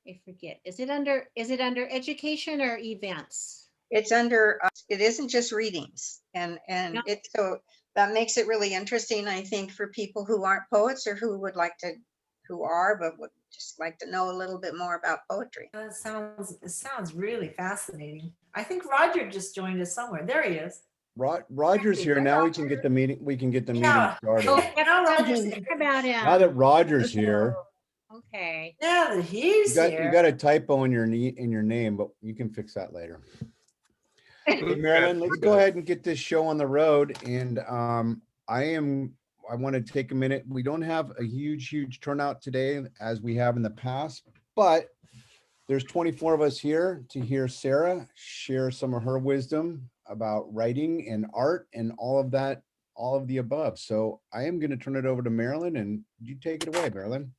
I forget. Is it under education or events? It's under, it isn't just readings. No. And it, so that makes it really interesting, I think, for people who aren't poets or who would like to, who are, but would just like to know a little bit more about poetry. It sounds really fascinating. I think Roger just joined us somewhere. There he is. Roger's here. Hi, Now we Roger. can get the meeting. We can get the meeting Yeah. Oh, started. yep, Now tell Roger's here. about Now that him. Roger's here, Okay. Now that he's you here. got a typo in your name, but you can fix that later. Hey, Marilyn, let's go ahead and get this show on the road. And I want to take a minute. We don't have a huge turnout today as we have in the past, but there's 24 of us here to hear Sarah share some of her wisdom about writing and art and all of that, all of the above. So I am going to turn it over to Marilyn, and you take it away, Marilyn.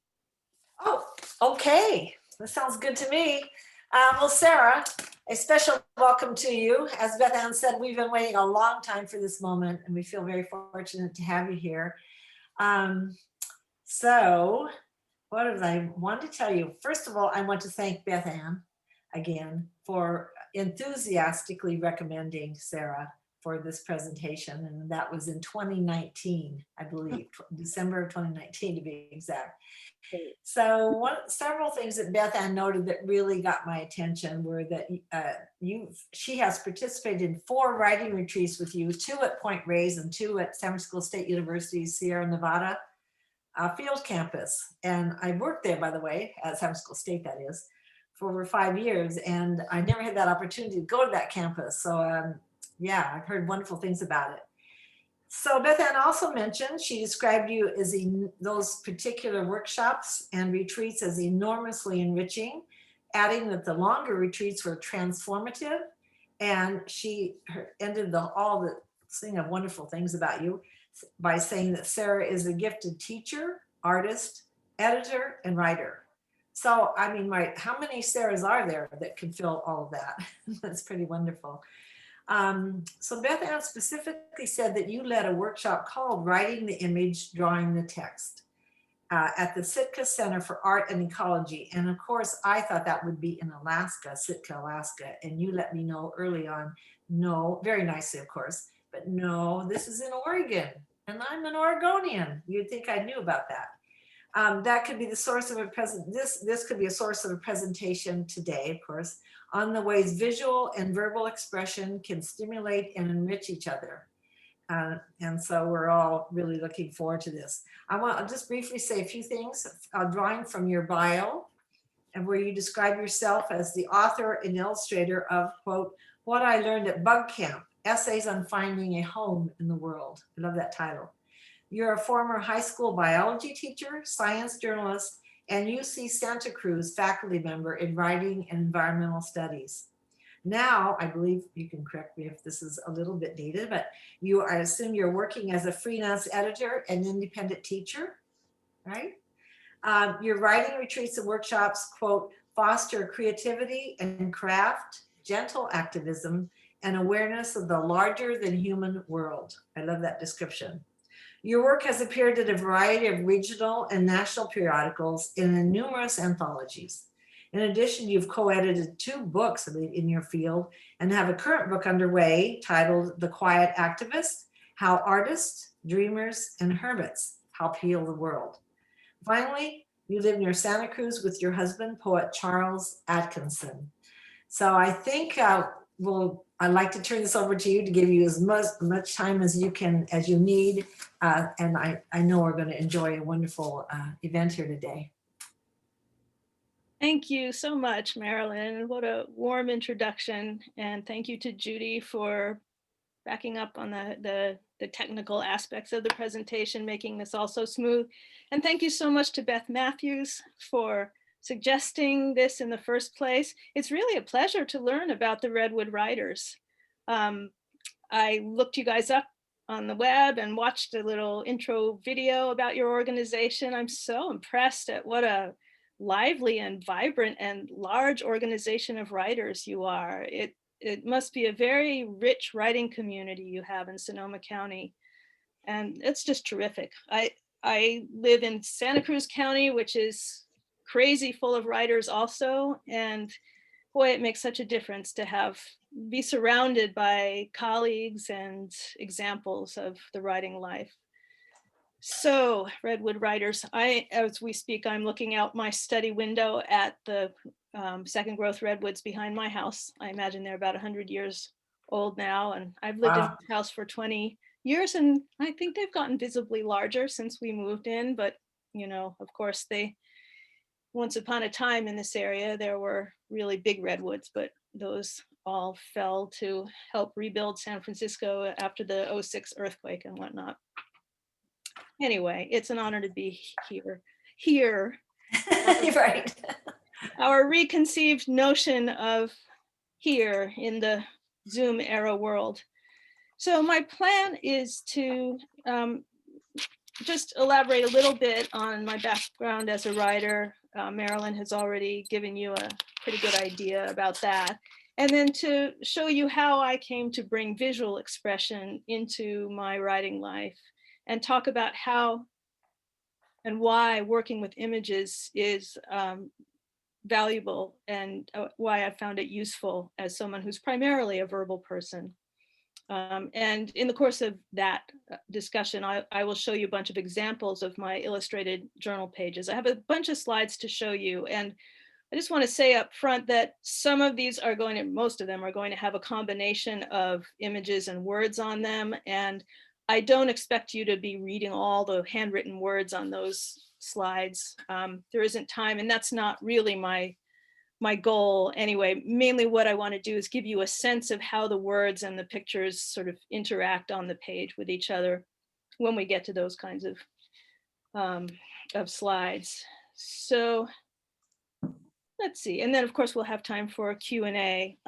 Oh, okay. That sounds good to me. Well, Sarah, a special welcome to you. As Beth Ann said, we've been waiting a long time for this moment, and we feel very fortunate to have you here. So what did I want to tell you? First of all, I want to thank Beth Ann again for enthusiastically recommending Sarah for this presentation. And that was in 2019, I believe, December of 2019 to be exact. So several things that Beth Ann noted that really got my attention were that she has participated in 4 writing retreats with you, 2 at Point Reyes and 2 at San Francisco State University's Sierra Nevada field campus. And I worked there, by the way, at San Francisco State, that is, for over 5 years. And I never had that opportunity to go to that campus. So yeah, I've heard wonderful things about it. So Beth Ann also mentioned, she described you as those particular workshops and retreats as enormously enriching, adding that the longer retreats were transformative. And she ended all the thing of wonderful things about you by saying that Sarah is a gifted teacher, artist, editor, and writer. So, I mean, right, how many Sarahs are there that can fill all of that? That's pretty wonderful. So Beth Ann specifically said that you led a workshop called Writing the Image, Drawing the Text at the Sitka Center for Art and Ecology. And of course, I thought that would be in Alaska, Sitka, Alaska. And you let me know early on, no, very nicely, of course, but no, this is in Oregon. And I'm an Oregonian. You'd think I knew about that. That could be the source of this could be a source of a presentation today, of course, on the ways visual and verbal expression can stimulate and enrich each other. And so we're all really looking forward to this. I'll just briefly say a few things, drawing from your bio, and where you describe yourself as the author and illustrator of, quote, What I Learned at Bug Camp, Essays on Finding a Home in the World. I love that title. You're a former high school biology teacher, science journalist, and UC Santa Cruz faculty member in writing and environmental studies. Now, I believe you can correct me if this is a little bit dated, but I assume you're working as a freelance editor and independent teacher, right? Your writing retreats and workshops, quote, foster creativity and craft, gentle activism, and awareness of the larger than human world. I love that description. Your work has appeared in a variety of regional and national periodicals and in numerous anthologies. In addition, you've co-edited 2 books in your field and have a current book underway titled The Quiet Activist, How Artists, Dreamers, and Hermits Help Heal the World. Finally, you live near Santa Cruz with your husband, poet Charles Atkinson. So I think I'd like to turn this over to you to give you as much time as you need. And I know we're going to enjoy a wonderful event here today. Thank you so much, Marilyn. What a warm introduction. And thank you to Judy for backing up on the technical aspects of the presentation, making this all so smooth. And thank you so much to Beth Matthews for suggesting this in the first place. It's really a pleasure to learn about the Redwood Writers. I looked you guys up on the web and watched a little intro video about your organization. I'm so impressed at what a lively and vibrant and large organization of writers you are. It must be a very rich writing community you have in Sonoma County. And it's just terrific. I live in Santa Cruz County, which is crazy full of writers also. And boy, it makes such a difference to be surrounded by colleagues and examples of the writing life. So Redwood writers, as we speak, I'm looking out my study window at the second growth redwoods behind my house. I imagine they're about 100 years old now. And I've lived in Wow. this house for 20 years, and I think they've gotten visibly larger since we moved in. But, you know, of course, once upon a time in this area, there were really big redwoods, but those all fell to help rebuild San Francisco after the '06 earthquake and whatnot. Anyway, it's an honor to be here. Right. Our reconceived notion of here in the Zoom era world. So my plan is to just elaborate a little bit on my background as a writer. Marilyn has already given you a pretty good idea about that. And then to show you how I came to bring visual expression into my writing life and talk about how and why working with images is valuable and why I found it useful as someone who's primarily a verbal person. And in the course of that discussion, I will show you a bunch of examples of my illustrated journal pages. I have a bunch of slides to show you. And I just want to say up front that most of them are going to have a combination of images and words on them. And I don't expect you to be reading all the handwritten words on those slides. There isn't time, and that's not really my goal anyway. Mainly what I want to do is give you a sense of how the words and the pictures sort of interact on the page with each other when we get to those kinds of slides. So let's see. And then of course we'll have time for a Q&A.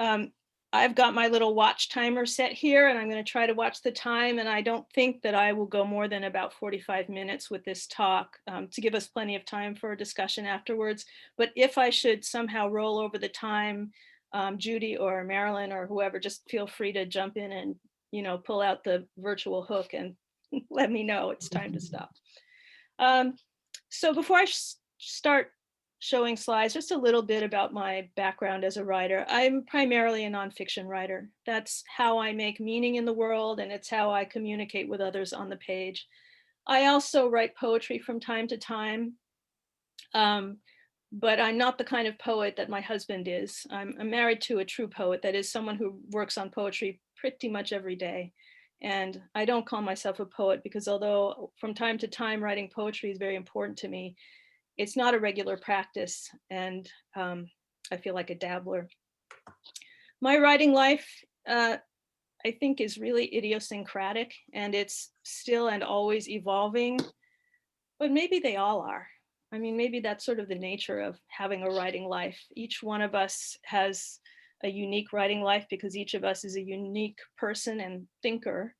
I've got my little watch timer set here, and I'm going to try to watch the time. And I don't think that I will go more than about 45 minutes with this talk to give us plenty of time for a discussion afterwards. But if I should somehow roll over the time, Judy or Marilyn or whoever, just feel free to jump in and, you know, pull out the virtual hook and let me know it's time to stop. So before I start showing slides, just a little bit about my background as a writer. I'm primarily a nonfiction writer. That's how I make meaning in the world, and it's how I communicate with others on the page. I also write poetry from time to time, but I'm not the kind of poet that my husband is. I'm married to a true poet, that is someone who works on poetry pretty much every day. And I don't call myself a poet because although from time to time writing poetry is very important to me, it's not a regular practice, and I feel like a dabbler. My writing life, I think, is really idiosyncratic, and it's still and always evolving, but maybe they all are. I mean, maybe that's sort of the nature of having a writing life. Each one of us has a unique writing life because each of us is a unique person and thinker.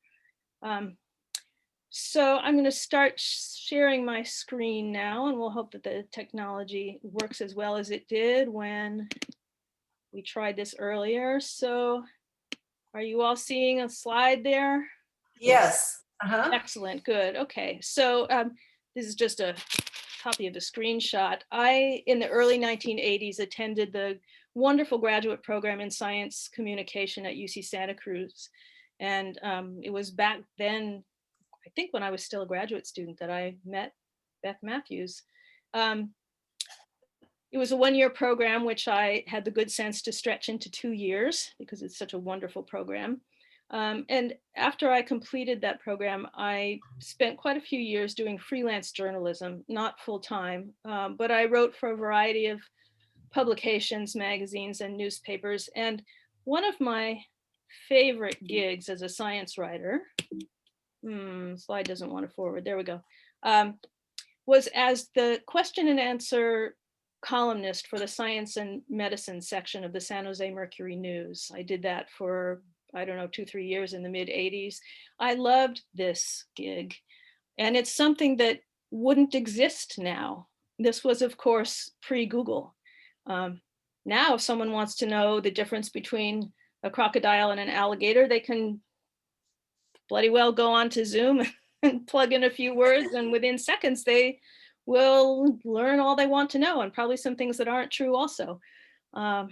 So I'm going to start sharing my screen now, and we'll hope that the technology works as well as it did when we tried this earlier. So are you all seeing a slide there? Yes. Uh-huh. Excellent. Good. Okay. So this is just a copy of the screenshot. I, in the early 1980s, attended the wonderful graduate program in science communication at UC Santa Cruz. And it was back then, I think when I was still a graduate student, that I met Beth Matthews. It was a one-year program, which I had the good sense to stretch into 2 years because it's such a wonderful program. And after I completed that program, I spent quite a few years doing freelance journalism, not full-time, but I wrote for a variety of publications, magazines, and newspapers. And one of my favorite gigs as a science writer, slide doesn't want to forward, there we go, was as the question and answer columnist for the science and medicine section of the San Jose Mercury News. I did that for, I don't know, 2-3 years in the mid 80s. I loved this gig, and it's something that wouldn't exist now. This was, of course, pre-Google. Now, if someone wants to know the difference between a crocodile and an alligator, they can bloody well go on to Zoom and plug in a few words, and within seconds they will learn all they want to know, and probably some things that aren't true also. Um,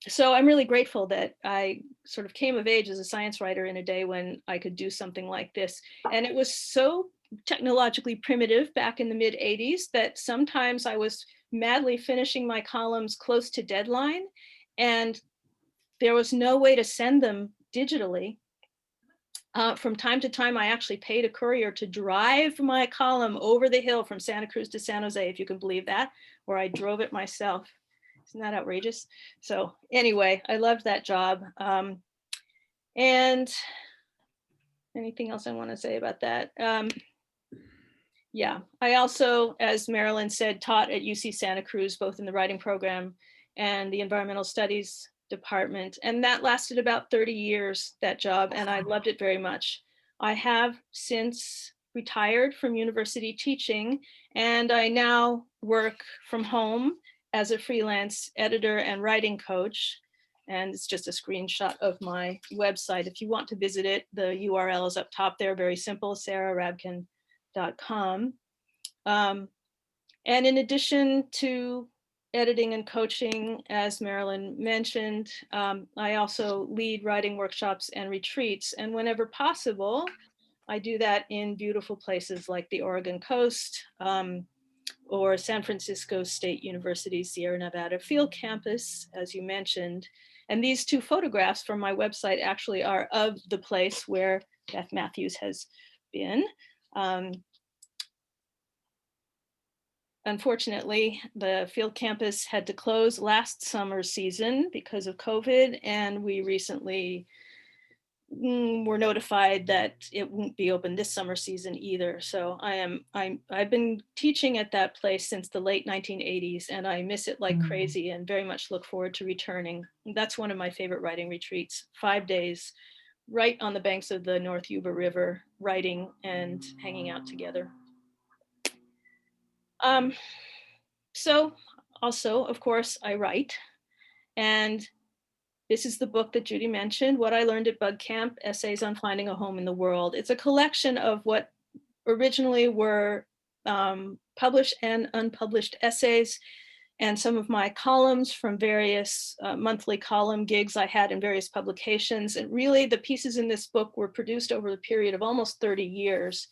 so I'm really grateful that I sort of came of age as a science writer in a day when I could do something like this. And it was so technologically primitive back in the mid 80s that sometimes I was madly finishing my columns close to deadline, and there was no way to send them digitally. From time to time, I actually paid a courier to drive my column over the hill from Santa Cruz to San Jose, if you can believe that, or I drove it myself. Isn't that outrageous? So anyway, I loved that job. And anything else I want to say about that? Yeah, I also, as Marilyn said, taught at UC Santa Cruz, both in the writing program and the environmental studies department. And that lasted about 30 years, that job, and I loved it very much. I have since retired from university teaching, and I now work from home as a freelance editor and writing coach. And it's just a screenshot of my website. If you want to visit it, the URL is up top there, very simple, sararabkin.com. And in addition to editing and coaching, as Marilyn mentioned, I also lead writing workshops and retreats. And whenever possible, I do that in beautiful places like the Oregon coast, or San Francisco State University, Sierra Nevada Field Campus, as you mentioned. And these two photographs from my website actually are of the place where Beth Matthews has been. Unfortunately, the field campus had to close last summer season because of COVID, and we recently were notified that it won't be open this summer season either. So I've been teaching at that place since the late 1980s, and I miss it like crazy and very much look forward to returning. That's one of my favorite writing retreats, 5 days, right on the banks of the North Yuba River, writing and hanging out together. So also, of course, I write, and this is the book that Judy mentioned, What I Learned at Bug Camp, Essays on Finding a Home in the World. It's a collection of what originally were published and unpublished essays, and some of my columns from various monthly column gigs I had in various publications. And really the pieces in this book were produced over the period of almost 30 years.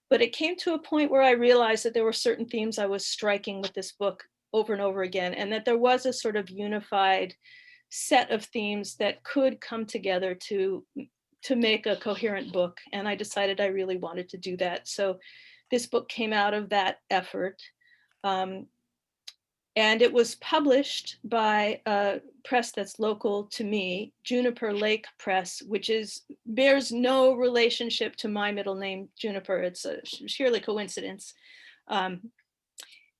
But it came to a point where I realized that there were certain themes I was striking with this book over and over again, and that there was a sort of unified set of themes that could come together to make a coherent book. And I decided I really wanted to do that. So this book came out of that effort. And it was published by a press that's local to me, Juniper Lake Press, which bears no relationship to my middle name, Juniper. It's a sheerly coincidence.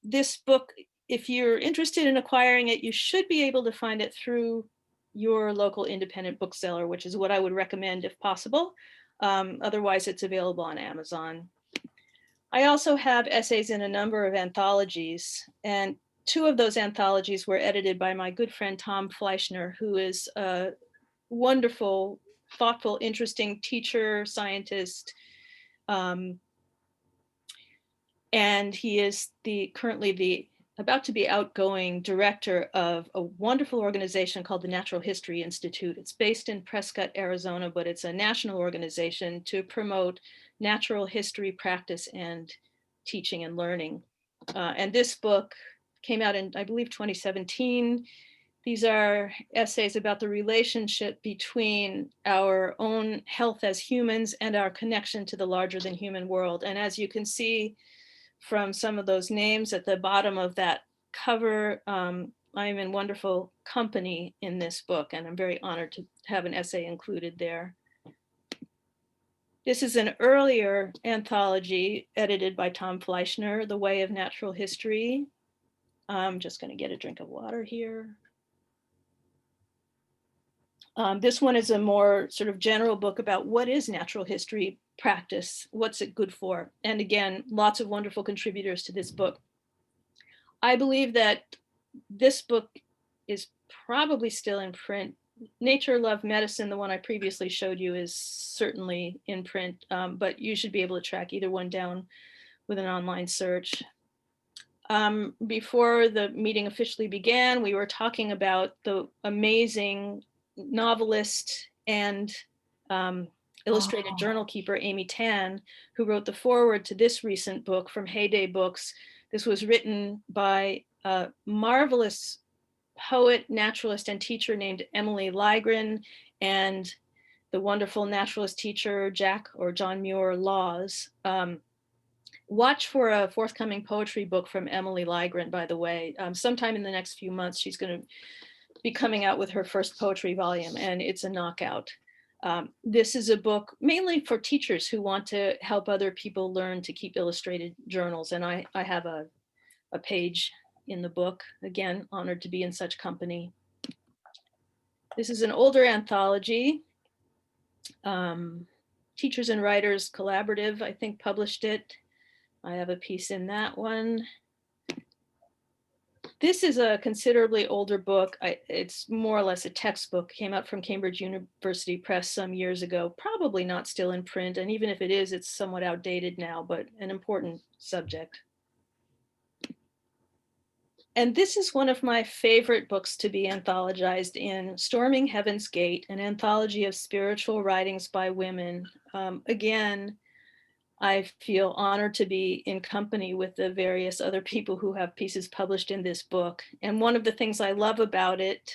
This book, if you're interested in acquiring it, you should be able to find it through your local independent bookseller, which is what I would recommend if possible. Otherwise, it's available on Amazon. I also have essays in a number of anthologies, and 2 of those anthologies were edited by my good friend Tom Fleischner, who is a wonderful, thoughtful, interesting teacher, scientist. And he is currently about to be outgoing director of a wonderful organization called the Natural History Institute. It's based in Prescott, Arizona, but it's a national organization to promote natural history practice and teaching and learning. And this book came out in, I believe, 2017. These are essays about the relationship between our own health as humans and our connection to the larger than human world. And as you can see from some of those names at the bottom of that cover, I am in wonderful company in this book, and I'm very honored to have an essay included there. This is an earlier anthology edited by Tom Fleischner, The Way of Natural History. I'm just going to get a drink of water here. This one is a more sort of general book about what is natural history practice, what's it good for? And again, lots of wonderful contributors to this book. I believe that this book is probably still in print. Nature, Love, Medicine, the one I previously showed you, is certainly in print, but you should be able to track either one down with an online search. Before the meeting officially began, we were talking about the amazing novelist and illustrated Oh. journal keeper, Amy Tan, who wrote the foreword to this recent book from Heyday Books. This was written by a marvelous poet, naturalist, and teacher named Emily Ligren, and the wonderful naturalist teacher, Jack or John Muir Laws. Watch for a forthcoming poetry book from Emily Ligren, by the way. Sometime in the next few months, she's going to be coming out with her first poetry volume, and it's a knockout. This is a book mainly for teachers who want to help other people learn to keep illustrated journals. And I have a page in the book. Again, honored to be in such company. This is an older anthology. Teachers and Writers Collaborative, I think, published it. I have a piece in that one. This is a considerably older book. It's more or less a textbook. Came out from Cambridge University Press some years ago, probably not still in print. And even if it is, it's somewhat outdated now, but an important subject. And this is one of my favorite books to be anthologized in, Storming Heaven's Gate, an anthology of spiritual writings by women. Again, I feel honored to be in company with the various other people who have pieces published in this book. And one of the things I love about it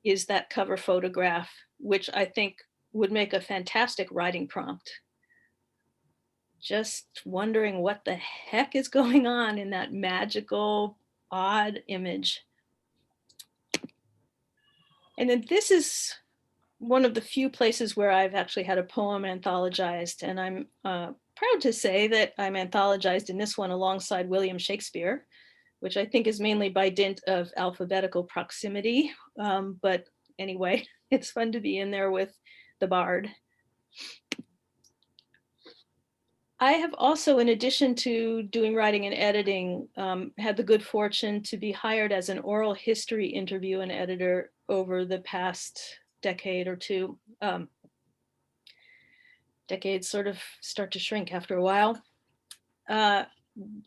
is that cover photograph, which I think would make a fantastic writing prompt. Just wondering what the heck is going on in that magical, odd image. And then this is one of the few places where I've actually had a poem anthologized, and I'm proud to say that I'm anthologized in this one alongside William Shakespeare, which I think is mainly by dint of alphabetical proximity. But anyway, it's fun to be in there with the bard. I have also, in addition to doing writing and editing, had the good fortune to be hired as an oral history interview and editor over the past decade or two. Decades sort of start to shrink after a while.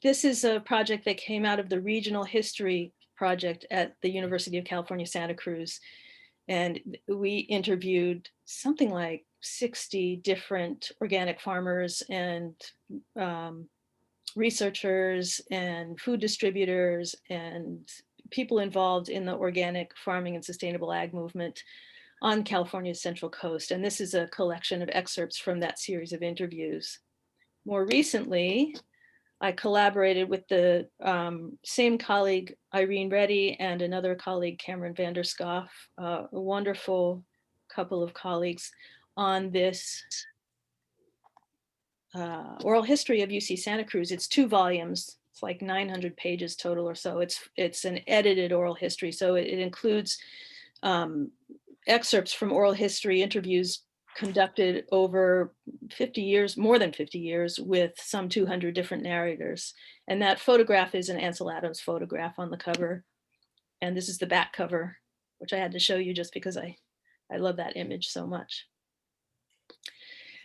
This is a project that came out of the Regional History Project at the University of California, Santa Cruz. And we interviewed something like 60 different organic farmers and researchers and food distributors and people involved in the organic farming and sustainable ag movement on California's Central Coast. And this is a collection of excerpts from that series of interviews. More recently, I collaborated with the same colleague, Irene Reddy, and another colleague, Cameron Vanderscoff, a wonderful couple of colleagues, on this oral history of UC Santa Cruz. It's 2 volumes. It's like 900 pages total or so. It's an edited oral history. So it includes excerpts from oral history interviews conducted over 50 years, more than 50 years, with some 200 different narrators. And that photograph is an Ansel Adams photograph on the cover. And this is the back cover, which I had to show you just because I love that image so much.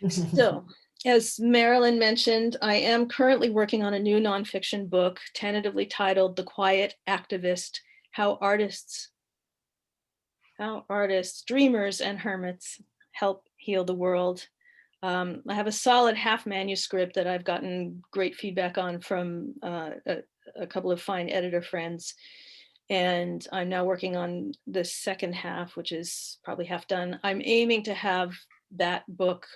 So, as Marilyn mentioned, I am currently working on a new nonfiction book, tentatively titled The Quiet Activist: How Artists, Dreamers, and Hermits Help Heal the World. I have a solid half manuscript that I've gotten great feedback on from a couple of fine editor friends. And I'm now working on the second half, which is probably half done. I'm aiming to have that book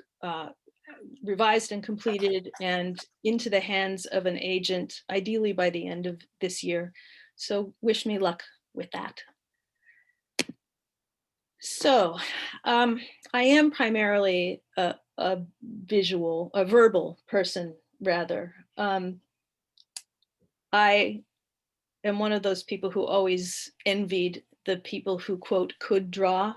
revised and completed and into the hands of an agent, ideally by the end of this year. So wish me luck with that. So I am primarily a verbal person, rather. I am one of those people who always envied the people who, quote, could draw.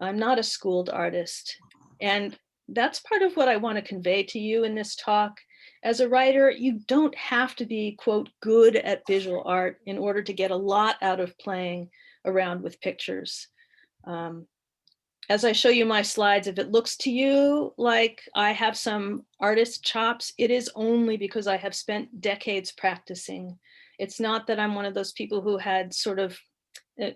I'm not a schooled artist. And that's part of what I want to convey to you in this talk. As a writer, you don't have to be, quote, good at visual art in order to get a lot out of playing around with pictures. As I show you my slides, if it looks to you like I have some artist chops, it is only because I have spent decades practicing It's not that I'm one of those people who had sort of,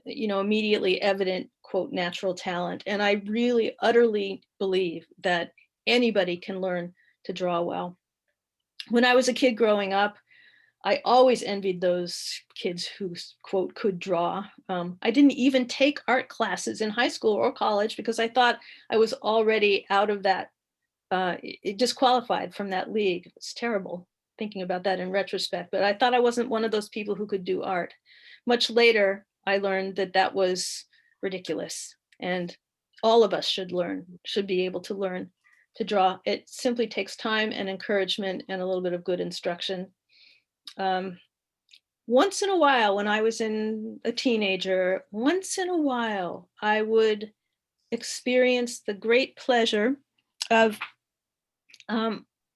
immediately evident, quote, natural talent. And I really utterly believe that anybody can learn to draw well. When I was a kid growing up, I always envied those kids who, quote, could draw. I didn't even take art classes in high school or college because I thought I was already out of that, disqualified from that league. It's terrible thinking about that in retrospect, but I thought I wasn't one of those people who could do art. Much later, I learned that that was ridiculous, and all of us should be able to learn to draw. It simply takes time and encouragement and a little bit of good instruction. Once in a while, when I was a teenager, once in a while, I would experience the great pleasure of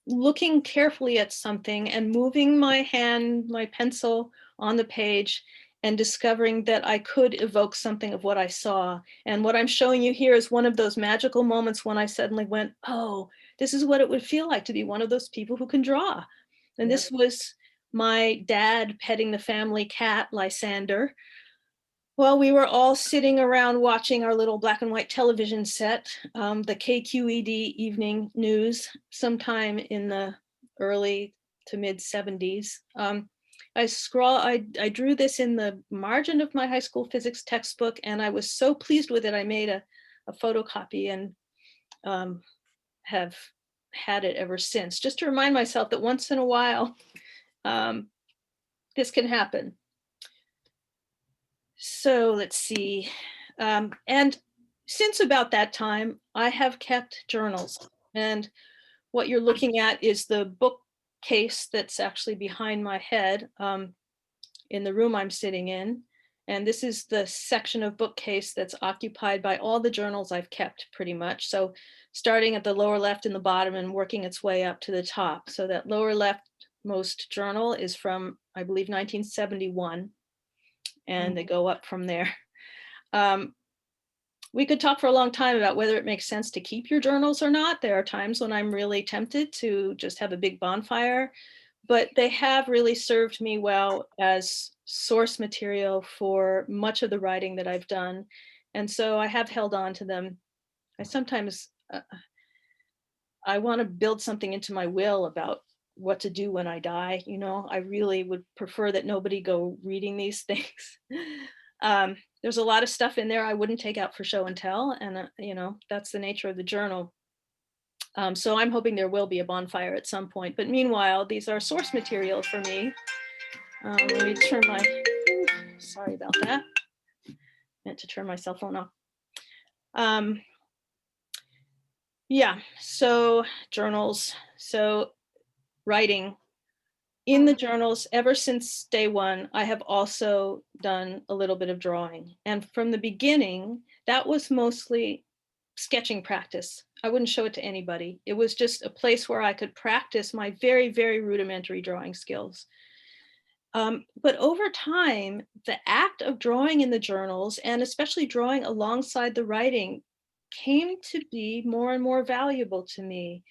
looking carefully at something and moving my pencil on the page and discovering that I could evoke something of what I saw. And what I'm showing you here is one of those magical moments when I suddenly went, oh, this is what it would feel like to be one of those people who can draw. And this was my dad petting the family cat, Lysander, while we were all sitting around watching our little black and white television set, the KQED evening news, sometime in the early to mid 70s. I drew this in the margin of my high school physics textbook, and I was so pleased with it, I made a photocopy and have had it ever since, just to remind myself that once in a while, this can happen. So let's see. And since about that time, I have kept journals. And what you're looking at is the bookcase that's actually behind my head in the room I'm sitting in. And this is the section of bookcase that's occupied by all the journals I've kept pretty much. So starting at the lower left in the bottom and working its way up to the top. So that lower leftmost journal is from, I believe, 1971. And they go up from there. We could talk for a long time about whether it makes sense to keep your journals or not. There are times when I'm really tempted to just have a big bonfire, but they have really served me well as source material for much of the writing that I've done. And so I have held on to them. I sometimes, I want to build something into my will about what to do when I die. I really would prefer that nobody go reading these things. There's a lot of stuff in there I wouldn't take out for show and tell. And, that's the nature of the journal. So I'm hoping there will be a bonfire at some point. But meanwhile, these are source material for me. Let me turn sorry about that. Meant to turn my cell phone off. Yeah, so journals. So writing in the journals ever since day one, I have also done a little bit of drawing. And from the beginning, that was mostly sketching practice. I wouldn't show it to anybody. It was just a place where I could practice my very, very rudimentary drawing skills. But over time, the act of drawing in the journals, and especially drawing alongside the writing, came to be more and more valuable to me.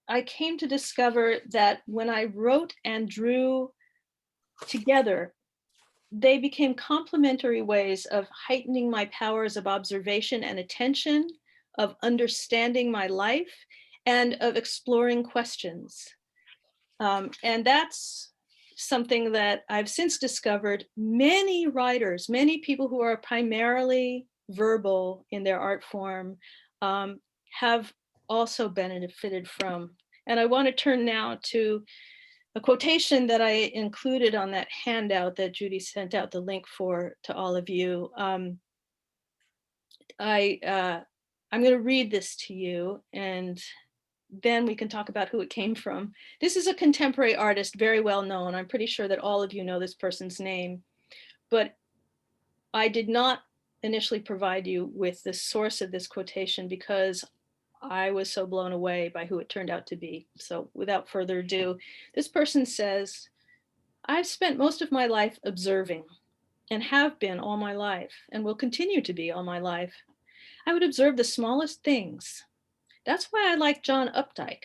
I came to discover that when I wrote and drew together, they became complementary ways of heightening my powers of observation and attention, of understanding my life, and of exploring questions. And that's something that I've since discovered many writers, many people who are primarily verbal in their art form, have also benefited from. And I want to turn now to a quotation that I included on that handout that Judy sent out the link for to all of you. I'm going to read this to you, and then we can talk about who it came from. This is a contemporary artist, very well known. I'm pretty sure that all of you know this person's name, but I did not initially provide you with the source of this quotation because I was so blown away by who it turned out to be. So without further ado, this person says, "I've spent most of my life observing, and have been all my life, and will continue to be all my life. I would observe the smallest things. That's why I like John Updike.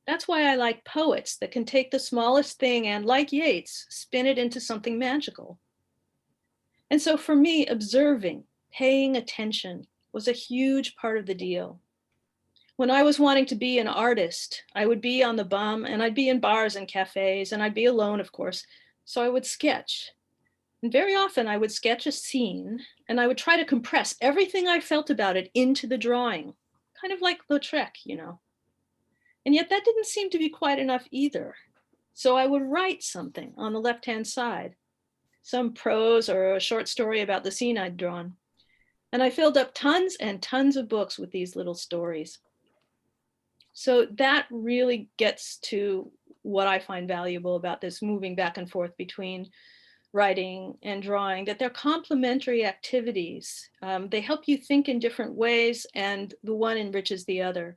That's why I like poets that can take the smallest thing and, like Yeats, spin it into something magical. And so for me, observing, paying attention was a huge part of the deal. When I was wanting to be an artist, I would be on the bum and I'd be in bars and cafes and I'd be alone, of course. So I would sketch. And very often I would sketch a scene and I would try to compress everything I felt about it into the drawing, kind of like Lautrec, you know. And yet that didn't seem to be quite enough either. So I would write something on the left-hand side, some prose or a short story about the scene I'd drawn. And I filled up tons and tons of books with these little stories. So that really gets to what I find valuable about this moving back and forth between writing and drawing, that they're complementary activities. They help you think in different ways and the one enriches the other.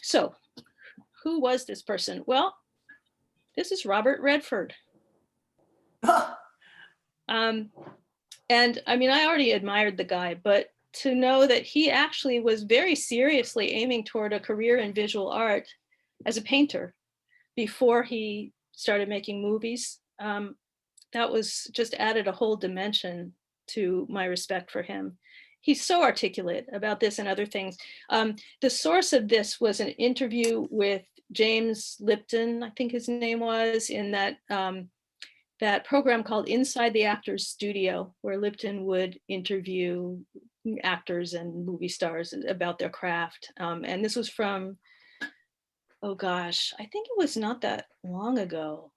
So who was this person? Well, this is Robert Redford. And I mean, I already admired the guy, but to know that he actually was very seriously aiming toward a career in visual art as a painter before he started making movies, that was just added a whole dimension to my respect for him. He's so articulate about this and other things. The source of this was an interview with James Lipton, I think his name was, in that program called Inside the Actors Studio, where Lipton would interview actors and movie stars about their craft. And this was from, oh gosh, I think it was not that long ago.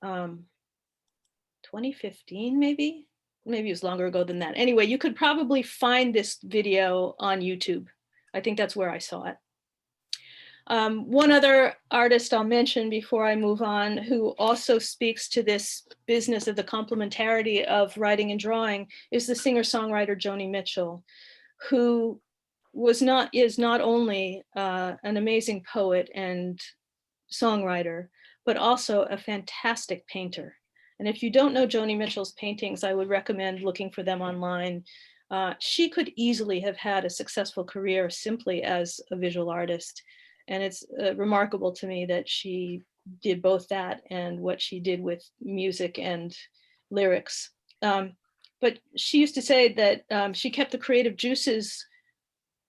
2015, maybe it was longer ago than that. Anyway, you could probably find this video on YouTube. I think that's where I saw it. One other artist I'll mention before I move on, who also speaks to this business of the complementarity of writing and drawing, is the singer-songwriter Joni Mitchell, who is not only an amazing poet and songwriter, but also a fantastic painter. And if you don't know Joni Mitchell's paintings, I would recommend looking for them online. She could easily have had a successful career simply as a visual artist. And it's remarkable to me that she did both that and what she did with music and lyrics. But she used to say that she kept the creative juices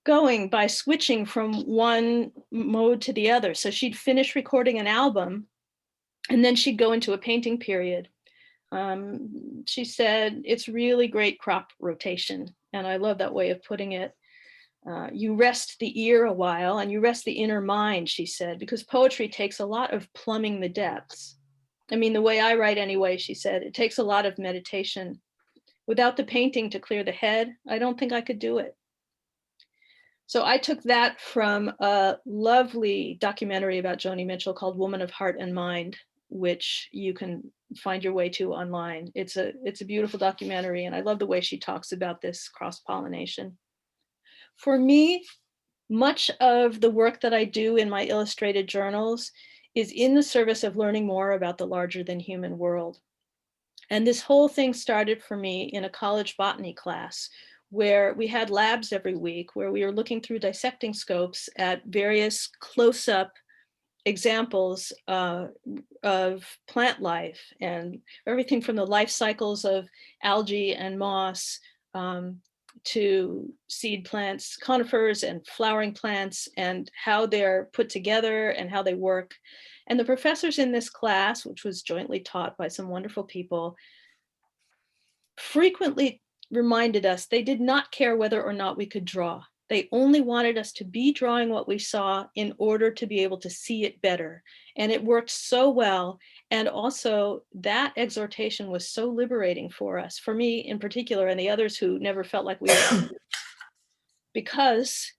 going by switching from one mode to the other. So she'd finish recording an album and then she'd go into a painting period. She said, it's really great crop rotation. And I love that way of putting it. You rest the ear a while and you rest the inner mind, she said, because poetry takes a lot of plumbing the depths. I mean, the way I write anyway, she said, it takes a lot of meditation. Without the painting to clear the head, I don't think I could do it. So I took that from a lovely documentary about Joni Mitchell called Woman of Heart and Mind, which you can find your way to online. It's a beautiful documentary, and I love the way she talks about this cross-pollination. For me, much of the work that I do in my illustrated journals is in the service of learning more about the larger than human world. And this whole thing started for me in a college botany class, where we had labs every week where we were looking through dissecting scopes at various close-up examples of plant life, and everything from the life cycles of algae and moss to seed plants, conifers and flowering plants, and how they're put together and how they work. And the professors in this class, which was jointly taught by some wonderful people, frequently reminded us they did not care whether or not we could draw. They only wanted us to be drawing what we saw in order to be able to see it better. And it worked so well. And also that exhortation was so liberating for us, for me in particular, and the others who never felt like we were, because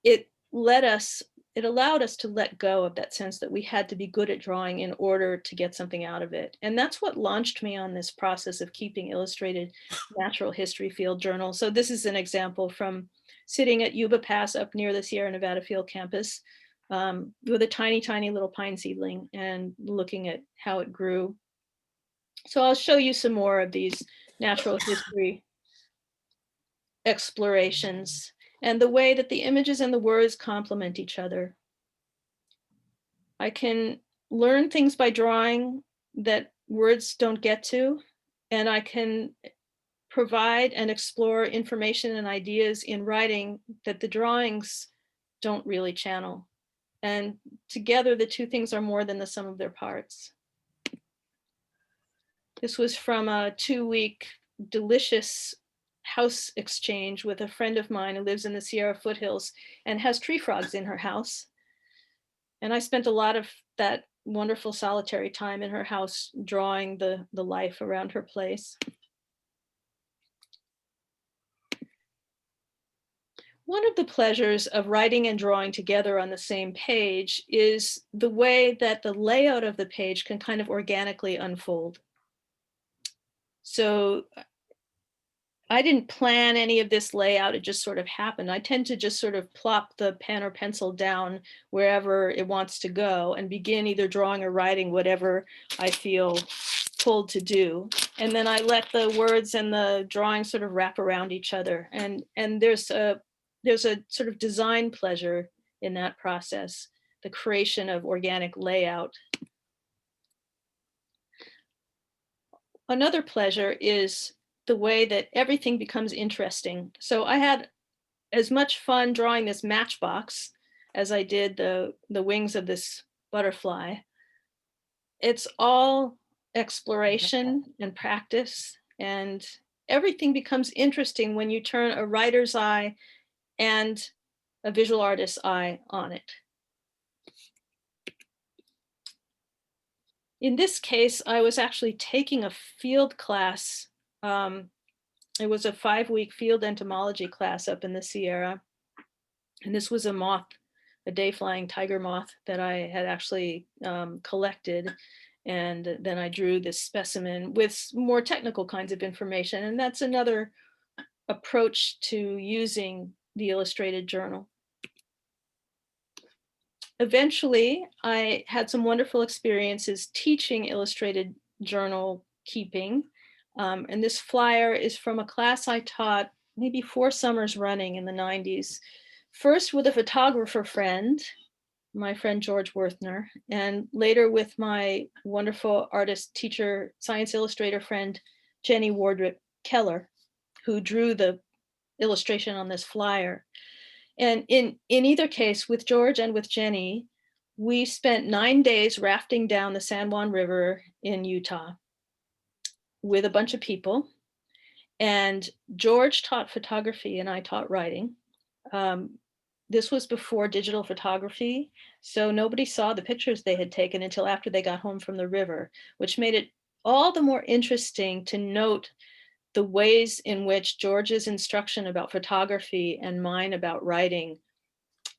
it allowed us to let go of that sense that we had to be good at drawing in order to get something out of it. And that's what launched me on this process of keeping illustrated natural history field journals. So this is an example from sitting at Yuba Pass up near the Sierra Nevada field campus with a tiny, tiny little pine seedling and looking at how it grew. So I'll show you some more of these natural history explorations. and the way that the images and the words complement each other. I can learn things by drawing that words don't get to, and I can provide and explore information and ideas in writing that the drawings don't really channel. And together, the two things are more than the sum of their parts. This was from a 2-week delicious house exchange with a friend of mine who lives in the Sierra foothills and has tree frogs in her house. And I spent a lot of that wonderful solitary time in her house drawing the life around her place. One of the pleasures of writing and drawing together on the same page is the way that the layout of the page can kind of organically unfold. So I didn't plan any of this layout, it just sort of happened. I tend to just sort of plop the pen or pencil down wherever it wants to go and begin either drawing or writing whatever I feel pulled to do. And then I let the words and the drawing sort of wrap around each other. And there's a sort of design pleasure in that process, the creation of organic layout. Another pleasure is the way that everything becomes interesting. So I had as much fun drawing this matchbox as I did the wings of this butterfly. It's all exploration and practice, and everything becomes interesting when you turn a writer's eye and a visual artist's eye on it. In this case, I was actually taking a field class. It was a 5-week field entomology class up in the Sierra. And this was a moth, a day-flying tiger moth that I had actually collected. And then I drew this specimen with more technical kinds of information. And that's another approach to using the illustrated journal. Eventually, I had some wonderful experiences teaching illustrated journal keeping. And this flyer is from a class I taught maybe 4 summers running in the 90s. First with a photographer friend, my friend George Worthner, and later with my wonderful artist, teacher, science illustrator friend, Jenny Wardrip Keller, who drew the illustration on this flyer. And in either case, with George and with Jenny, we spent 9 days rafting down the San Juan River in Utah with a bunch of people. And George taught photography and I taught writing. This was before digital photography, so nobody saw the pictures they had taken until after they got home from the river, which made it all the more interesting to note the ways in which George's instruction about photography and mine about writing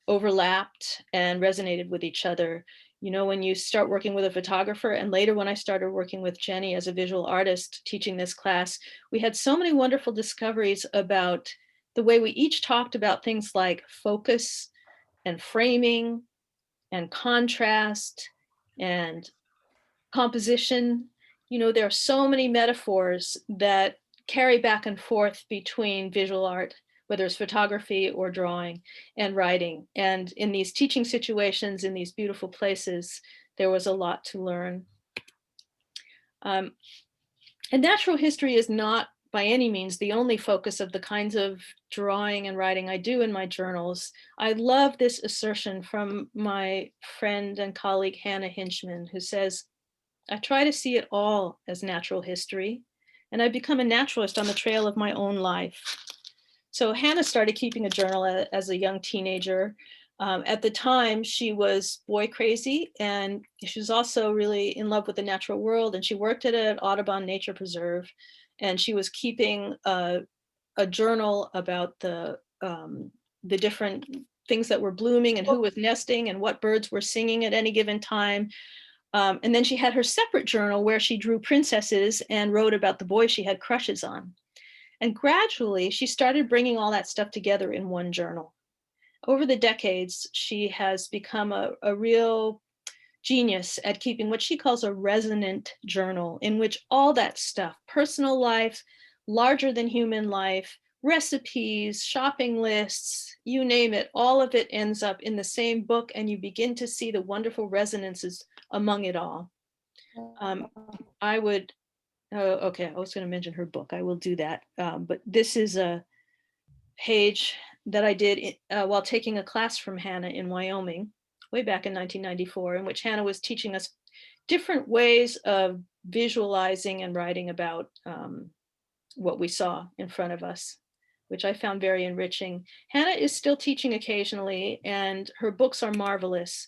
overlapped and resonated with each other. You know, when you start working with a photographer, and later when I started working with Jenny as a visual artist teaching this class, we had so many wonderful discoveries about the way we each talked about things like focus and framing and contrast and composition. You know, there are so many metaphors that carry back and forth between visual art, whether it's photography or drawing and writing. And in these teaching situations, in these beautiful places, there was a lot to learn. And natural history is not by any means the only focus of the kinds of drawing and writing I do in my journals. I love this assertion from my friend and colleague, Hannah Hinchman, who says, I try to see it all as natural history, and I've become a naturalist on the trail of my own life. So Hannah started keeping a journal as a young teenager. At the time, she was boy crazy, and she was also really in love with the natural world. And she worked at an Audubon Nature Preserve, and she was keeping a journal about the different things that were blooming and who was nesting and what birds were singing at any given time. And then she had her separate journal where she drew princesses and wrote about the boys she had crushes on. And gradually, she started bringing all that stuff together in one journal. Over the decades, she has become a real genius at keeping what she calls a resonant journal, in which all that stuff, personal life, larger than human life, recipes, shopping lists, you name it, all of it ends up in the same book, and you begin to see the wonderful resonances among it all. I would, okay, I was going to mention her book. I will do that. But this is a page that I did while taking a class from Hannah in Wyoming, way back in 1994, in which Hannah was teaching us different ways of visualizing and writing about what we saw in front of us, which I found very enriching. Hannah is still teaching occasionally, and her books are marvelous.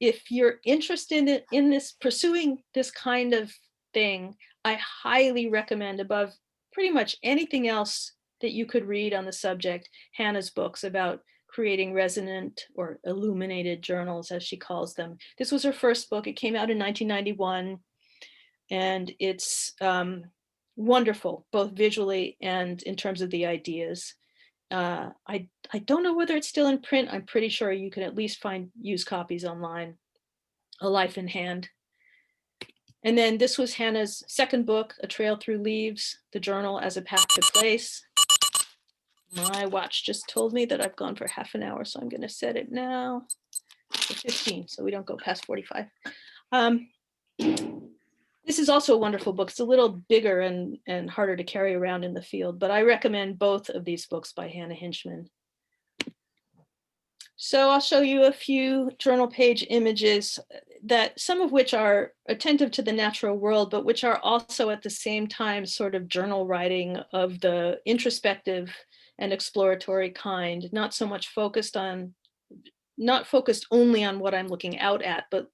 If you're interested in this, pursuing this kind of thing, I highly recommend, above pretty much anything else that you could read on the subject, Hannah's books about creating resonant or illuminated journals, as she calls them. This was her first book. It came out in 1991, and it's wonderful, both visually and in terms of the ideas. I don't know whether it's still in print. I'm pretty sure you can at least find used copies online. A Life in Hand. And then this was Hannah's second book, A Trail Through Leaves, the journal as a path to place. My watch just told me that I've gone for half an hour, so I'm going to set it now for 15, so we don't go past 45. This is also a wonderful book. It's a little bigger and harder to carry around in the field, but I recommend both of these books by Hannah Hinchman. So I'll show you a few journal page images, that some of which are attentive to the natural world, but which are also at the same time sort of journal writing of the introspective and exploratory kind, not so much focused only on what I'm looking out at, but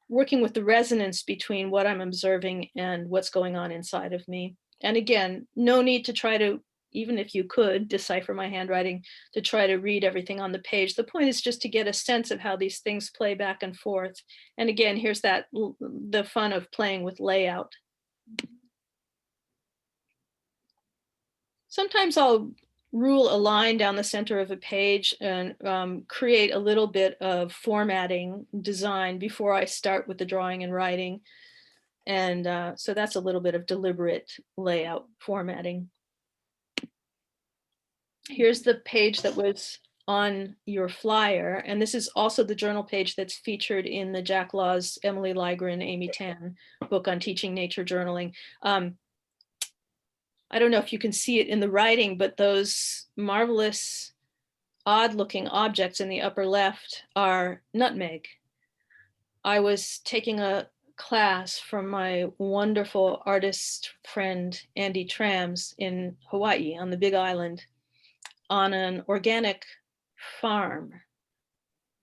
working with the resonance between what I'm observing and what's going on inside of me. And again, no need to try to, even if you could decipher my handwriting, to try to read everything on the page. The point is just to get a sense of how these things play back and forth. And again, here's the fun of playing with layout. Sometimes I'll rule a line down the center of a page and create a little bit of formatting design before I start with the drawing and writing. And so that's a little bit of deliberate layout formatting. Here's the page that was on your flyer. And this is also the journal page that's featured in the Jack Law's Emily Ligren, Amy Tan book on teaching nature journaling. I don't know if you can see it in the writing, but those marvelous, odd looking objects in the upper left are nutmeg. I was taking a class from my wonderful artist friend, Andy Trams, in Hawaii on the Big Island, on an organic farm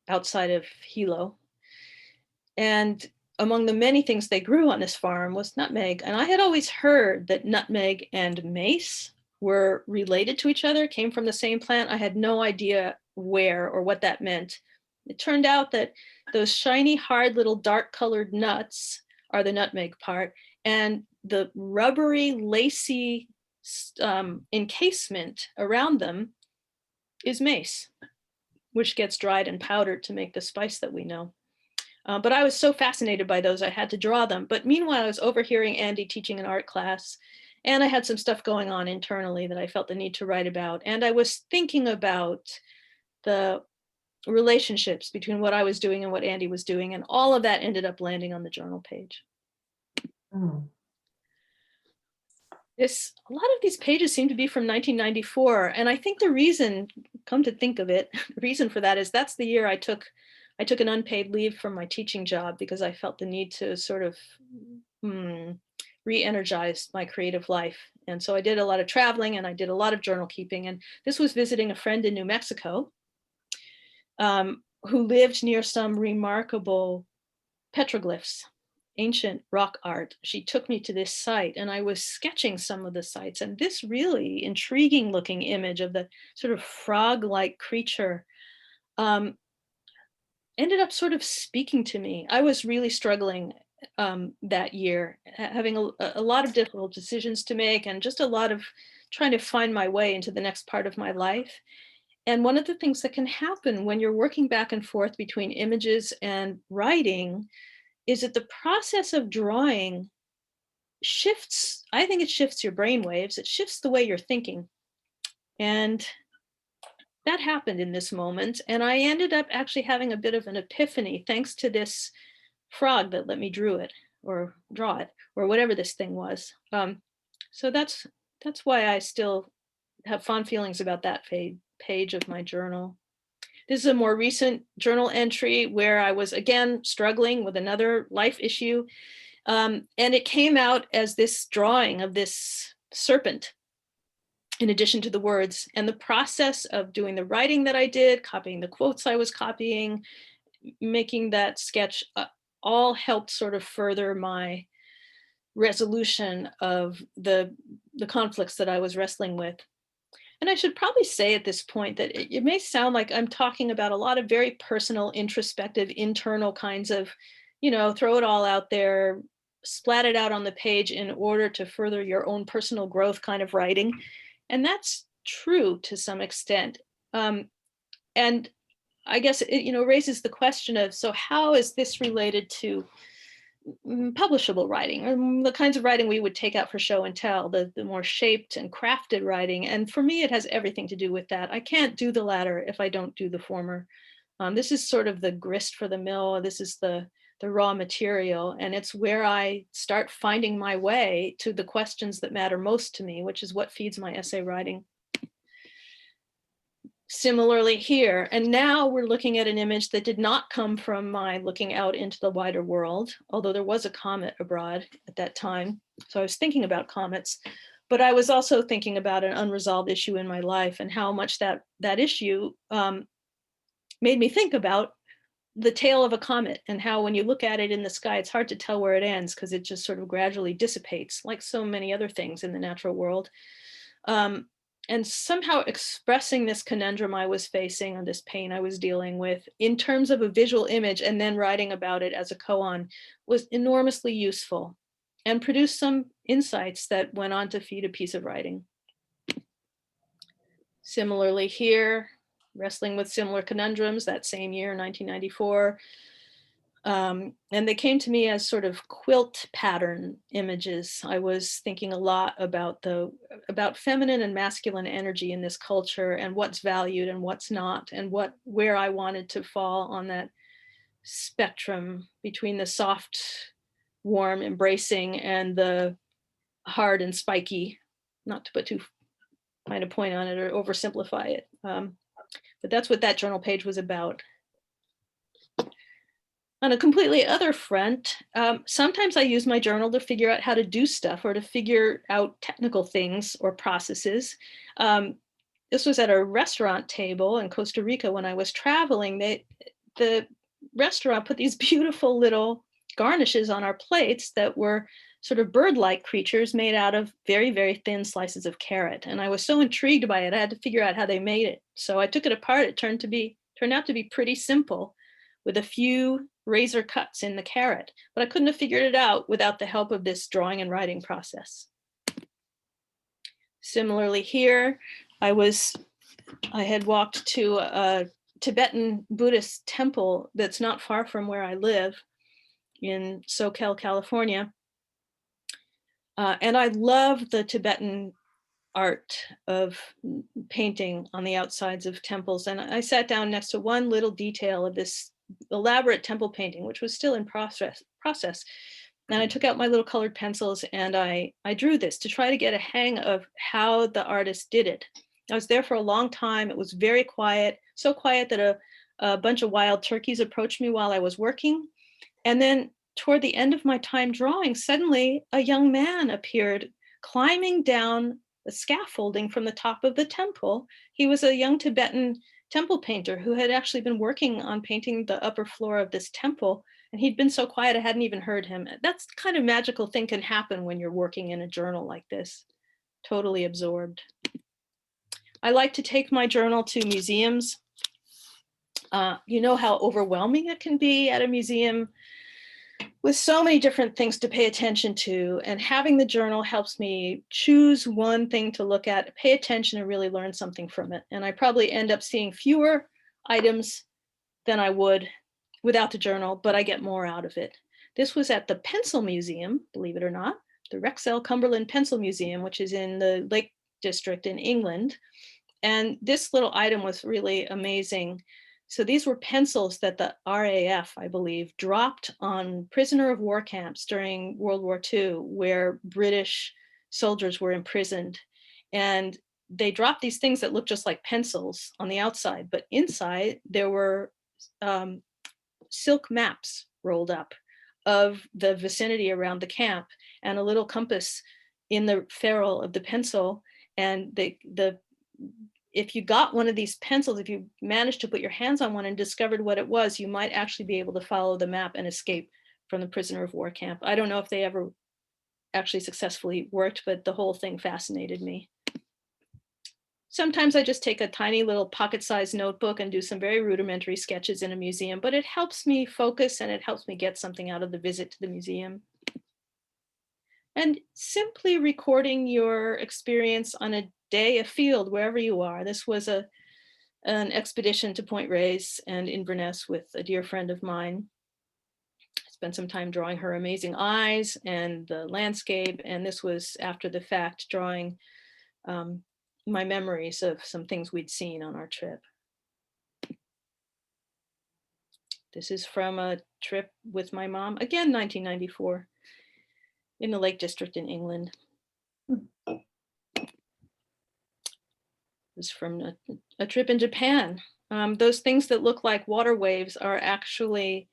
outside of Hilo. And among the many things they grew on this farm was nutmeg. And I had always heard that nutmeg and mace were related to each other, came from the same plant. I had no idea where or what that meant. It turned out that those shiny, hard little dark colored nuts are the nutmeg part, and the rubbery, lacy encasement around them is mace, which gets dried and powdered to make the spice that we know. But I was so fascinated by those, I had to draw them. But meanwhile, I was overhearing Andy teaching an art class, and I had some stuff going on internally that I felt the need to write about. And I was thinking about the relationships between what I was doing and what Andy was doing. And all of that ended up landing on the journal page. Mm. A lot of these pages seem to be from 1994. And I think the reason, come to think of it, the reason for that is that's the year I took an unpaid leave from my teaching job because I felt the need to sort of re-energize my creative life. And so I did a lot of traveling and I did a lot of journal keeping. And this was visiting a friend in New Mexico who lived near some remarkable petroglyphs, ancient rock art. She took me to this site and I was sketching some of the sites, and this really intriguing looking image of the sort of frog-like creature ended up sort of speaking to me. I was really struggling that year, having a lot of difficult decisions to make and just a lot of trying to find my way into the next part of my life. And one of the things that can happen when you're working back and forth between images and writing is that the process of drawing shifts, I think it shifts your brain waves, it shifts the way you're thinking. And that happened in this moment. And I ended up actually having a bit of an epiphany thanks to this frog that let me draw it or whatever this thing was. So that's why I still have fond feelings about that page of my journal. This is a more recent journal entry where I was again struggling with another life issue. And it came out as this drawing of this serpent in addition to the words, and the process of doing the writing that I did, copying the quotes I was copying, making that sketch all helped sort of further my resolution of the conflicts that I was wrestling with. And I should probably say at this point that it may sound like I'm talking about a lot of very personal, introspective, internal kinds of, throw it all out there, splat it out on the page in order to further your own personal growth kind of writing. And that's true to some extent. And I guess it, raises the question of, so how is this related to publishable writing, or the kinds of writing we would take out for show and tell, the more shaped and crafted writing? And for me, it has everything to do with that. I can't do the latter if I don't do the former. This is sort of the grist for the mill. This is the raw material, and it's where I start finding my way to the questions that matter most to me, which is what feeds my essay writing. Similarly here, and now we're looking at an image that did not come from my looking out into the wider world, although there was a comet abroad at that time. So I was thinking about comets, but I was also thinking about an unresolved issue in my life and how much that issue made me think about the tail of a comet, and how when you look at it in the sky, it's hard to tell where it ends because it just sort of gradually dissipates, like so many other things in the natural world. And somehow expressing this conundrum I was facing, or this pain I was dealing with, in terms of a visual image, and then writing about it as a koan, was enormously useful and produced some insights that went on to feed a piece of writing. Similarly here, wrestling with similar conundrums that same year, 1994. And they came to me as sort of quilt pattern images. I was thinking a lot about feminine and masculine energy in this culture, and what's valued and what's not, and where I wanted to fall on that spectrum between the soft, warm, embracing, and the hard and spiky, not to put too fine a point on it or oversimplify it. But that's what that journal page was about. On a completely other front, sometimes I use my journal to figure out how to do stuff, or to figure out technical things or processes. This was at a restaurant table in Costa Rica when I was traveling. The restaurant put these beautiful little garnishes on our plates that were sort of bird-like creatures made out of very, very thin slices of carrot. And I was so intrigued by it, I had to figure out how they made it. So I took it apart. It turned out to be pretty simple, with a few razor cuts in the carrot, but I couldn't have figured it out without the help of this drawing and writing process. Similarly here, I had walked to a Tibetan Buddhist temple that's not far from where I live in SoCal, California. And I love the Tibetan art of painting on the outsides of temples. And I sat down next to one little detail of this elaborate temple painting, which was still in process. And I took out my little colored pencils and I drew this to try to get a hang of how the artist did it. I was there for a long time. It was very quiet, so quiet that a bunch of wild turkeys approached me while I was working. And then toward the end of my time drawing, suddenly a young man appeared climbing down the scaffolding from the top of the temple. He was a young Tibetan temple painter who had actually been working on painting the upper floor of this temple. And he'd been so quiet, I hadn't even heard him. That's the kind of magical thing can happen when you're working in a journal like this, totally absorbed. I like to take my journal to museums. You know how overwhelming it can be at a museum with so many different things to pay attention to, and having the journal helps me choose one thing to look at, pay attention, and really learn something from it. And I probably end up seeing fewer items than I would without the journal, but I get more out of it. This was at the Pencil Museum, believe it or not, the Wrexham Cumberland Pencil Museum, which is in the Lake District in England. And this little item was really amazing. So these were pencils that the RAF, I believe, dropped on prisoner of war camps during World War II, where British soldiers were imprisoned. And they dropped these things that looked just like pencils on the outside, but inside there were silk maps rolled up of the vicinity around the camp, and a little compass in the ferrule of the pencil. And if you got one of these pencils, if you managed to put your hands on one and discovered what it was, you might actually be able to follow the map and escape from the prisoner of war camp. I don't know if they ever actually successfully worked, but the whole thing fascinated me. Sometimes I just take a tiny little pocket-sized notebook and do some very rudimentary sketches in a museum, but it helps me focus and it helps me get something out of the visit to the museum. And simply recording your experience on a day afield, wherever you are. This was an expedition to Point Reyes and Inverness with a dear friend of mine. I spent some time drawing her amazing eyes and the landscape, and this was after the fact, drawing my memories of some things we'd seen on our trip. This is from a trip with my mom, again, 1994, in the Lake District in England. This is from a trip in Japan. Those things that look like water waves are actually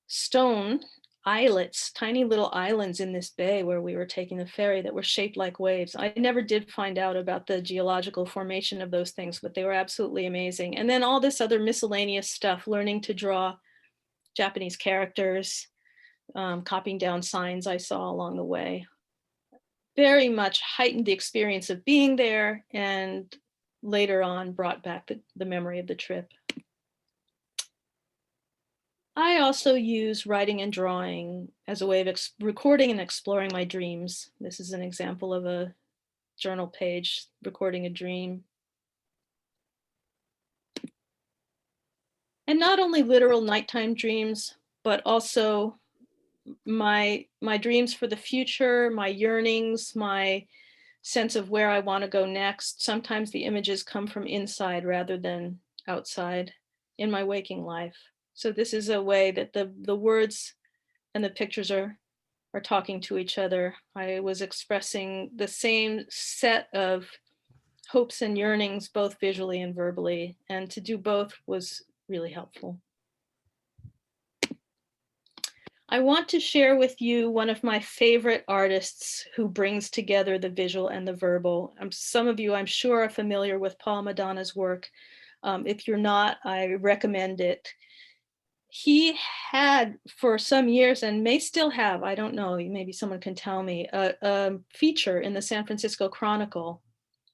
stone islets, tiny little islands in this bay where we were taking the ferry that were shaped like waves. I never did find out about the geological formation of those things, but they were absolutely amazing. And then all this other miscellaneous stuff, learning to draw Japanese characters, copying down signs I saw along the way. Very much heightened the experience of being there, and later on brought back the memory of the trip. I also use writing and drawing as a way of recording and exploring my dreams. This is an example of a journal page recording a dream. And not only literal nighttime dreams, but also my dreams for the future, my yearnings, my sense of where I want to go next. Sometimes the images come from inside rather than outside in my waking life. So this is a way that the words and the pictures are talking to each other. I was expressing the same set of hopes and yearnings, both visually and verbally, and to do both was really helpful. I want to share with you one of my favorite artists who brings together the visual and the verbal. Some of you, I'm sure, are familiar with Paul Madonna's work. If you're not, I recommend it. He had for some years, and may still have, I don't know, maybe someone can tell me, a feature in the San Francisco Chronicle.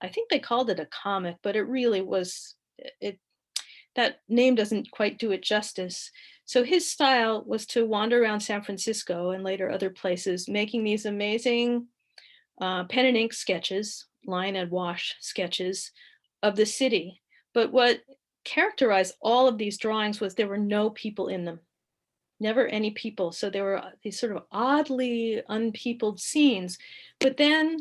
I think they called it a comic, but it really was, that name doesn't quite do it justice. So his style was to wander around San Francisco and later other places, making these amazing pen and ink sketches, line and wash sketches of the city. But what characterized all of these drawings was there were no people in them, never any people. So there were these sort of oddly unpeopled scenes, but then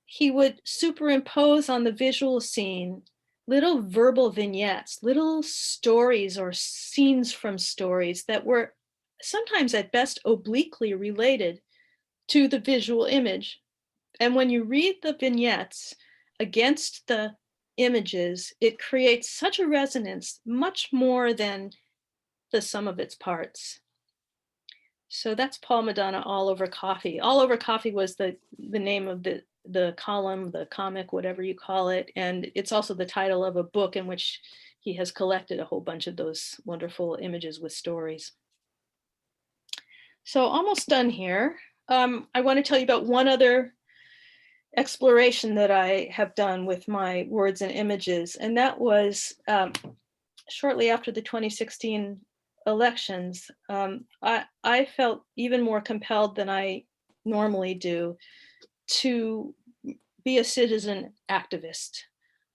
he would superimpose on the visual scene little verbal vignettes, little stories or scenes from stories that were sometimes at best obliquely related to the visual image. And when you read the vignettes against the images, it creates such a resonance, much more than the sum of its parts. So that's Paul Madonna, All Over Coffee. All Over Coffee was the name of the column, the comic, whatever you call it. And it's also the title of a book in which he has collected a whole bunch of those wonderful images with stories. So almost done here. I want to tell you about one other exploration that I have done with my words and images. And that was shortly after the 2016 elections. I felt even more compelled than I normally do to be a citizen activist.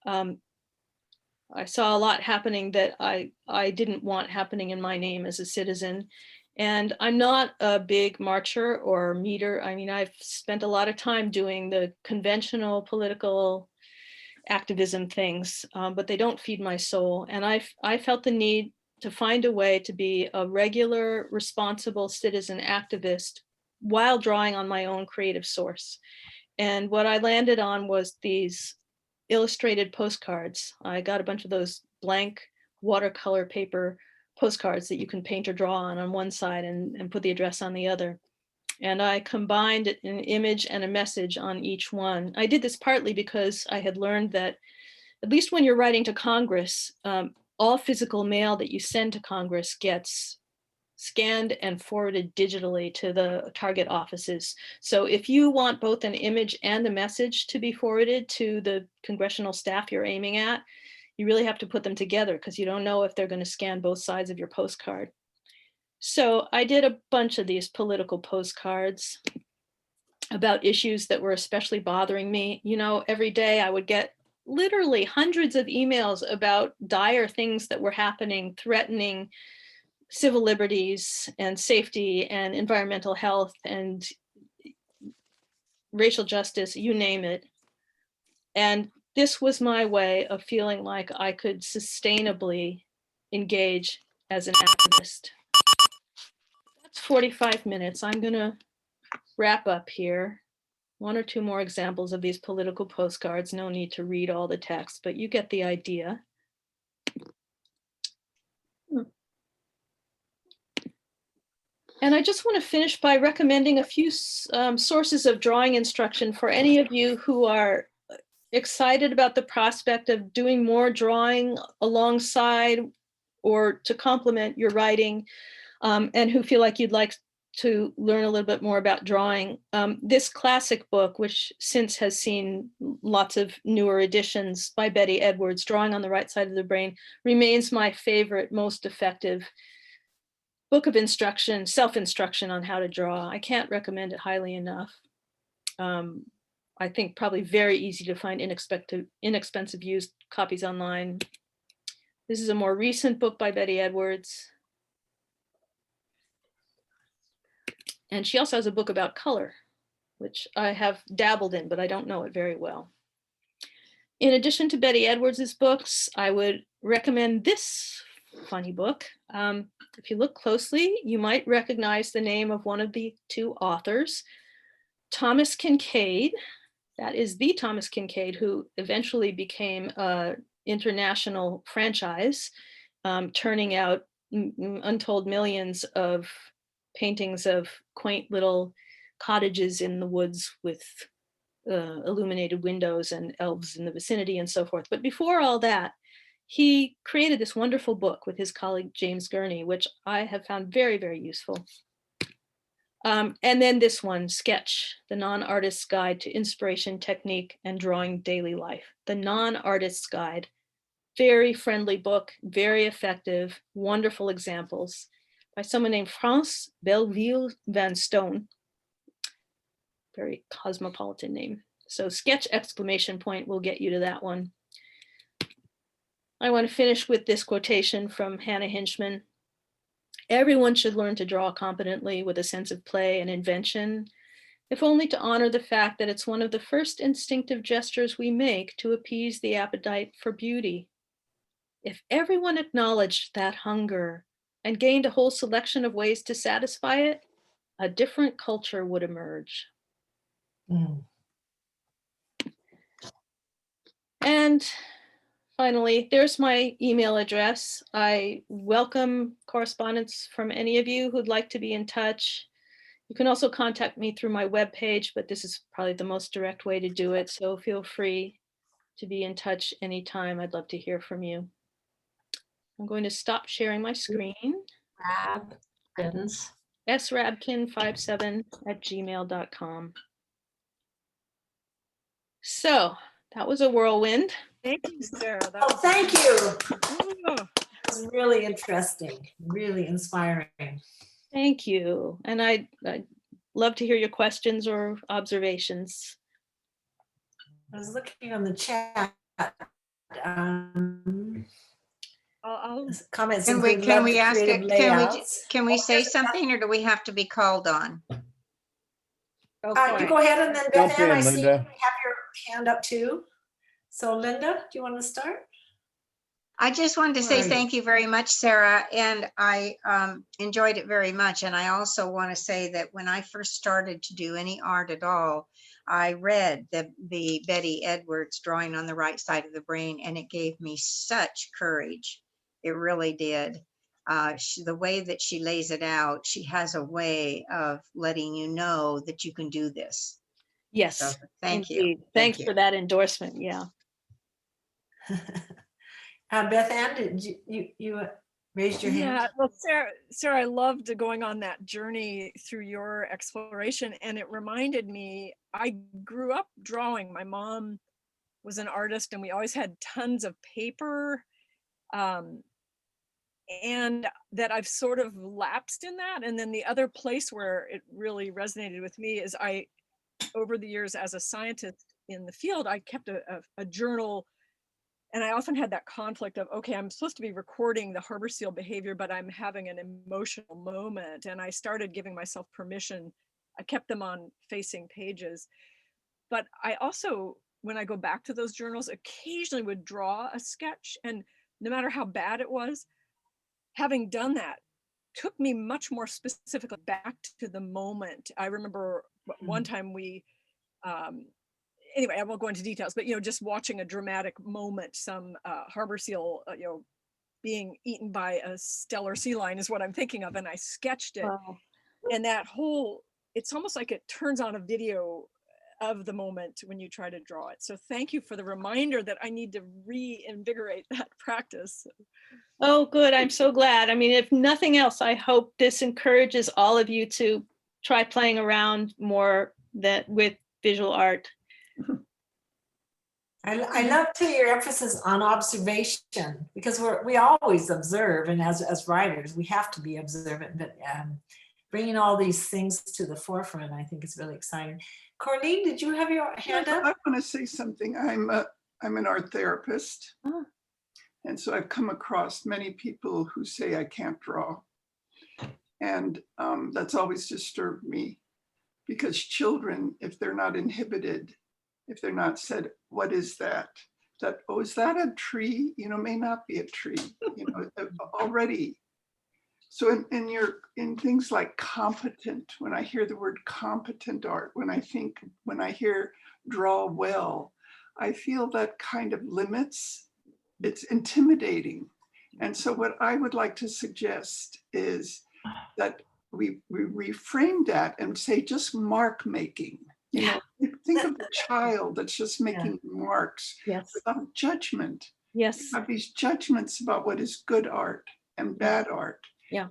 I saw a lot happening that I didn't want happening in my name as a citizen. And I'm not a big marcher or meter. I mean, I've spent a lot of time doing the conventional political activism things, but they don't feed my soul. And I felt the need to find a way to be a regular, responsible citizen activist while drawing on my own creative source. And what I landed on was these illustrated postcards. I got a bunch of those blank watercolor paper postcards that you can paint or draw on one side and put the address on the other. And I combined an image and a message on each one. I did this partly because I had learned that, at least when you're writing to Congress, all physical mail that you send to Congress gets scanned and forwarded digitally to the target offices. So if you want both an image and a message to be forwarded to the congressional staff you're aiming at, you really have to put them together because you don't know if they're going to scan both sides of your postcard. So I did a bunch of these political postcards about issues that were especially bothering me. You know, every day I would get literally hundreds of emails about dire things that were happening, threatening civil liberties and safety and environmental health and racial justice, you name it. And this was my way of feeling like I could sustainably engage as an activist. That's 45 minutes. I'm gonna wrap up here. One or two more examples of these political postcards. No need to read all the text, but you get the idea. And I just want to finish by recommending a few sources of drawing instruction for any of you who are excited about the prospect of doing more drawing alongside or to complement your writing, and who feel like you'd like to learn a little bit more about drawing. This classic book, which since has seen lots of newer editions by Betty Edwards, Drawing on the Right Side of the Brain, remains my favorite, most effective book of instruction, self-instruction on how to draw. I can't recommend it highly enough. I think probably very easy to find inexpensive used copies online. This is a more recent book by Betty Edwards. And she also has a book about color, which I have dabbled in, but I don't know it very well. In addition to Betty Edwards's books, I would recommend this funny book. If you look closely, you might recognize the name of one of the two authors, Thomas Kinkade. That is the Thomas Kinkade who eventually became an international franchise, turning out untold millions of paintings of quaint little cottages in the woods with illuminated windows and elves in the vicinity and so forth. But before all that, he created this wonderful book with his colleague James Gurney, which I have found very, very useful. And then this one, Sketch, The Non-Artist's Guide to Inspiration, Technique, and Drawing Daily Life. The Non-Artist's Guide, very friendly book, very effective, wonderful examples by someone named France Belleville Van Stone. Very cosmopolitan name. So Sketch exclamation point will get you to that one. I want to finish with this quotation from Hannah Hinchman. Everyone should learn to draw competently with a sense of play and invention, if only to honor the fact that it's one of the first instinctive gestures we make to appease the appetite for beauty. If everyone acknowledged that hunger and gained a whole selection of ways to satisfy it, a different culture would emerge. Mm. And finally, there's my email address. I welcome correspondence from any of you who'd like to be in touch. You can also contact me through my webpage, but this is probably the most direct way to do it. So feel free to be in touch anytime. I'd love to hear from you. I'm going to stop sharing my screen. Rabkins. srabkin57@gmail.com. So that was a whirlwind. Thank you, Sarah. That Oh, was- thank you. Oh, It's really interesting, really inspiring. thank you. And I'd love to hear your questions or observations. I was looking on the chat. I'll- Comments. Can we, include can love we the ask, creative it? layouts. Can we say something or do we have to be called on? go for You it. go ahead and then Jump Beth Ann, I in, see you Linda. have your hand up too. So Linda, do you want to start? I just wanted to Where say are you? thank you very much, Sarah, and I enjoyed it very much. And I also want to say that when I first started to do any art at all, I read the Betty Edwards Drawing on the Right Side of the Brain, and it gave me such courage. It really did. The way that she lays it out, she has a way of letting you know that you can do this. So Yes, thank you. indeed. Thank Thanks you. for that endorsement. Yeah. Beth Ann, did you raised your hand? Yeah, well, Sarah, I loved going on that journey through your exploration, and it reminded me, I grew up drawing. My mom was an artist, and we always had tons of paper, and that I've sort of lapsed in that. And then the other place where it really resonated with me is over the years as a scientist in the field, I kept a journal. And I often had that conflict of, okay, I'm supposed to be recording the harbor seal behavior, but I'm having an emotional moment. And I started giving myself permission. I kept them on facing pages. But I also, when I go back to those journals, occasionally would draw a sketch. And no matter how bad it was, having done that took me much more specifically back to the moment. I remember one time anyway, I won't go into details, but just watching a dramatic moment, some harbor seal, being eaten by a stellar sea lion is what I'm thinking of, and I sketched it. Wow. And it's almost like it turns on a video of the moment when you try to draw it. So thank you for the reminder that I need to reinvigorate that practice. Oh, good. I'm so glad. I mean, if nothing else, I hope this encourages all of you to try playing around more with visual art. I love too your emphasis on observation, because we always observe, and as writers we have to be observant, but bringing all these things to the forefront I think is really exciting. Corleen, did you have your hand Yes, up? I want to say something. I'm an art therapist. Oh. And so I've come across many people who say I can't draw. And that's always disturbed me, because children, if they're not inhibited, if they're not said, what is that? Oh, is that a tree? May not be a tree, already. So in things like competent, when I hear the word competent art, when I hear draw well, I feel that kind of limits, it's intimidating. And so what I would like to suggest is that we reframe that and say just mark making. Think of the child that's just making marks Yes. without judgment. Yes. Have these judgments about what is good art and bad art. Yeah.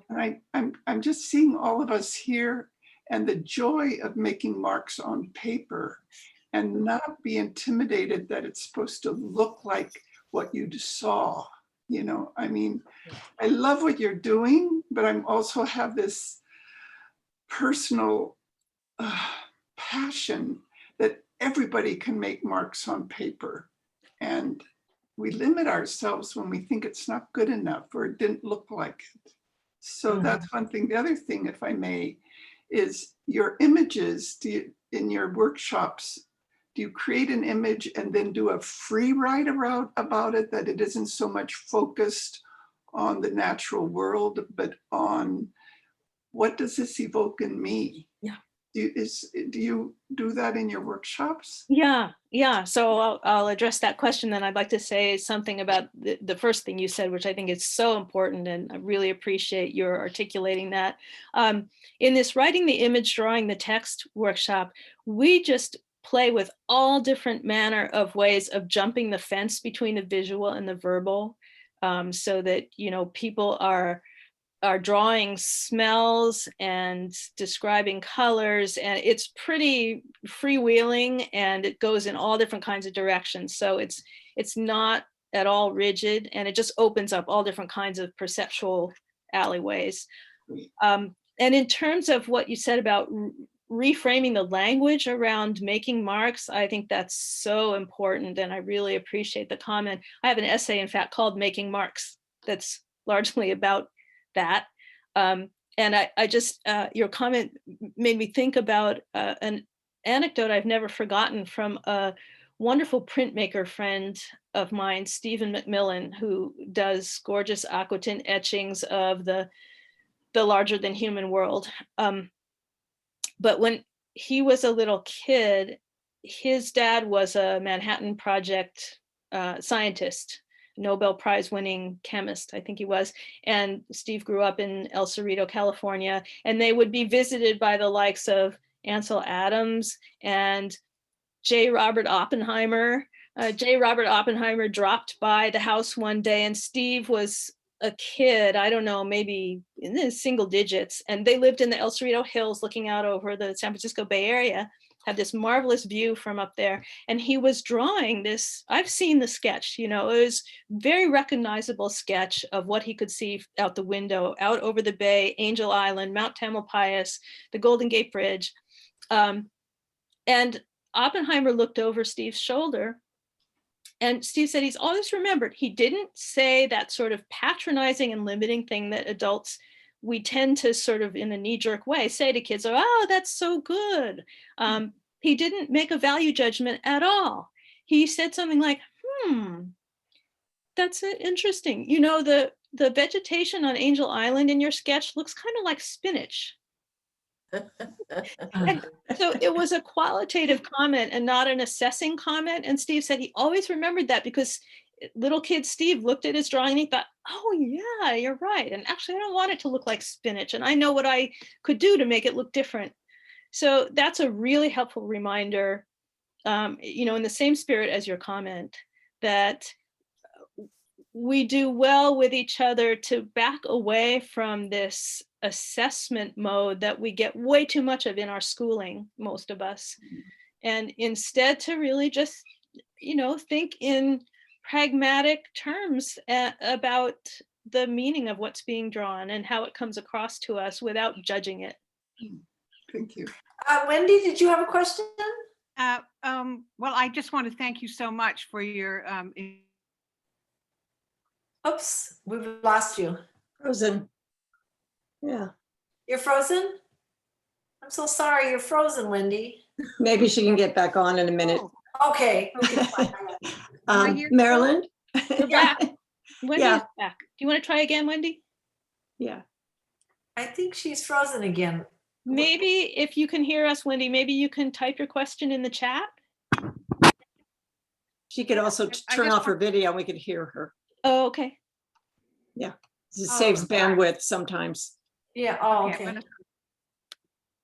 And I'm just seeing all of us here and the joy of making marks on paper and not be intimidated that it's supposed to look like what you saw. I love what you're doing, but I'm also have this personal passion that everybody can make marks on paper. And we limit ourselves when we think it's not good enough or it didn't look like it. So that's one thing. The other thing, if I may, is your images. In your workshops, do you create an image and then do a free write about it, that it isn't so much focused on the natural world, but on what does this evoke in me? Yeah. Do you do that in your workshops? Yeah. So I'll address that question. Then I'd like to say something about the first thing you said, which I think is so important, and I really appreciate your articulating that. In this writing the image, drawing the text workshop, we just play with all different manner of ways of jumping the fence between the visual and the verbal, so that people are drawing smells and describing colors, and it's pretty freewheeling, and it goes in all different kinds of directions. So it's not at all rigid, and it just opens up all different kinds of perceptual alleyways. And in terms of what you said about reframing the language around making marks, I think that's so important, and I really appreciate the comment. I have an essay, in fact, called Making Marks that's largely about that. And I just, your comment made me think about an anecdote I've never forgotten from a wonderful printmaker friend of mine, Stephen McMillan, who does gorgeous aquatint etchings of the larger than human world. But when he was a little kid, his dad was a Manhattan Project scientist, Nobel Prize winning chemist, I think he was. And Steve grew up in El Cerrito, California, and they would be visited by the likes of Ansel Adams and J. Robert Oppenheimer. J. Robert Oppenheimer dropped by the house one day, and Steve was a kid, I don't know, maybe in the single digits, and they lived in the El Cerrito Hills looking out over the San Francisco Bay Area, had this marvelous view from up there, and he was drawing this. I've seen the sketch, you know, it was very recognizable sketch of what he could see out the window, out over the bay, Angel Island, Mount Tamalpais, the Golden Gate Bridge. And Oppenheimer looked over Steve's shoulder, and Steve said he's always remembered, he didn't say that sort of patronizing and limiting thing that adults, we tend to sort of in a knee-jerk way say to kids, oh, that's so good. He didn't make a value judgment at all. He said something like, that's interesting. You know, the vegetation on Angel Island in your sketch looks kind of like spinach. And so it was a qualitative comment and not an assessing comment. And Steve said he always remembered that because little kid Steve looked at his drawing and he thought, oh yeah, you're right. And actually I don't want it to look like spinach. And I know what I could do to make it look different. So that's a really helpful reminder, you know, in the same spirit as your comment, that we do well with each other to back away from this assessment mode that we get way too much of in our schooling, most of us, and instead to really just, you know, think in pragmatic terms about the meaning of what's being drawn and how it comes across to us without judging it. Thank you. Wendy, did you have a question? Well, I just want to thank you so much for your Oops, we've lost you. Frozen. Yeah, You're frozen? I'm so sorry, you're frozen, Wendy. maybe she can get back on in a minute. Okay. I here? Marilyn? We're back. Wendy Yeah. is back. Do you want to try again, Wendy? Yeah, I think she's frozen again. Maybe if you can hear us, Wendy, maybe you can type your question in the chat. she could also I turn just off her video and we could hear her. Oh, okay. It Oh, saves sorry. bandwidth sometimes. Yeah, oh, Okay, okay.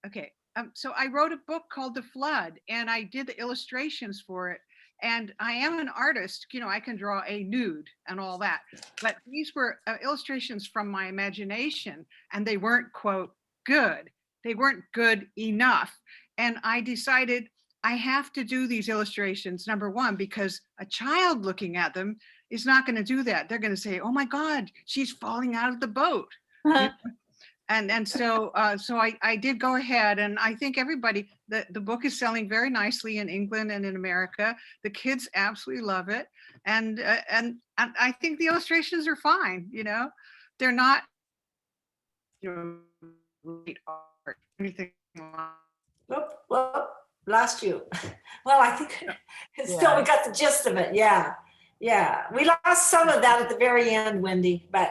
Okay, so I wrote a book called The Flood, and I did the illustrations for it. And I am an artist, you know, I can draw a nude and all that. But these were illustrations from my imagination, and they weren't, quote, good. They weren't good enough. And I decided I have to do these illustrations, number one, because a child looking at them is not going to do that. They're going to say, oh my God, she's falling out of the boat. And so I did go ahead, and I think everybody, the book is selling very nicely in England and in America. The kids absolutely love it. And I think the illustrations are fine, you know, they're not, you know, great art, anything like Whoop, lost you. Well, I think still we got the gist of it. Yeah. Yeah. We lost some of that at the very end, Wendy, but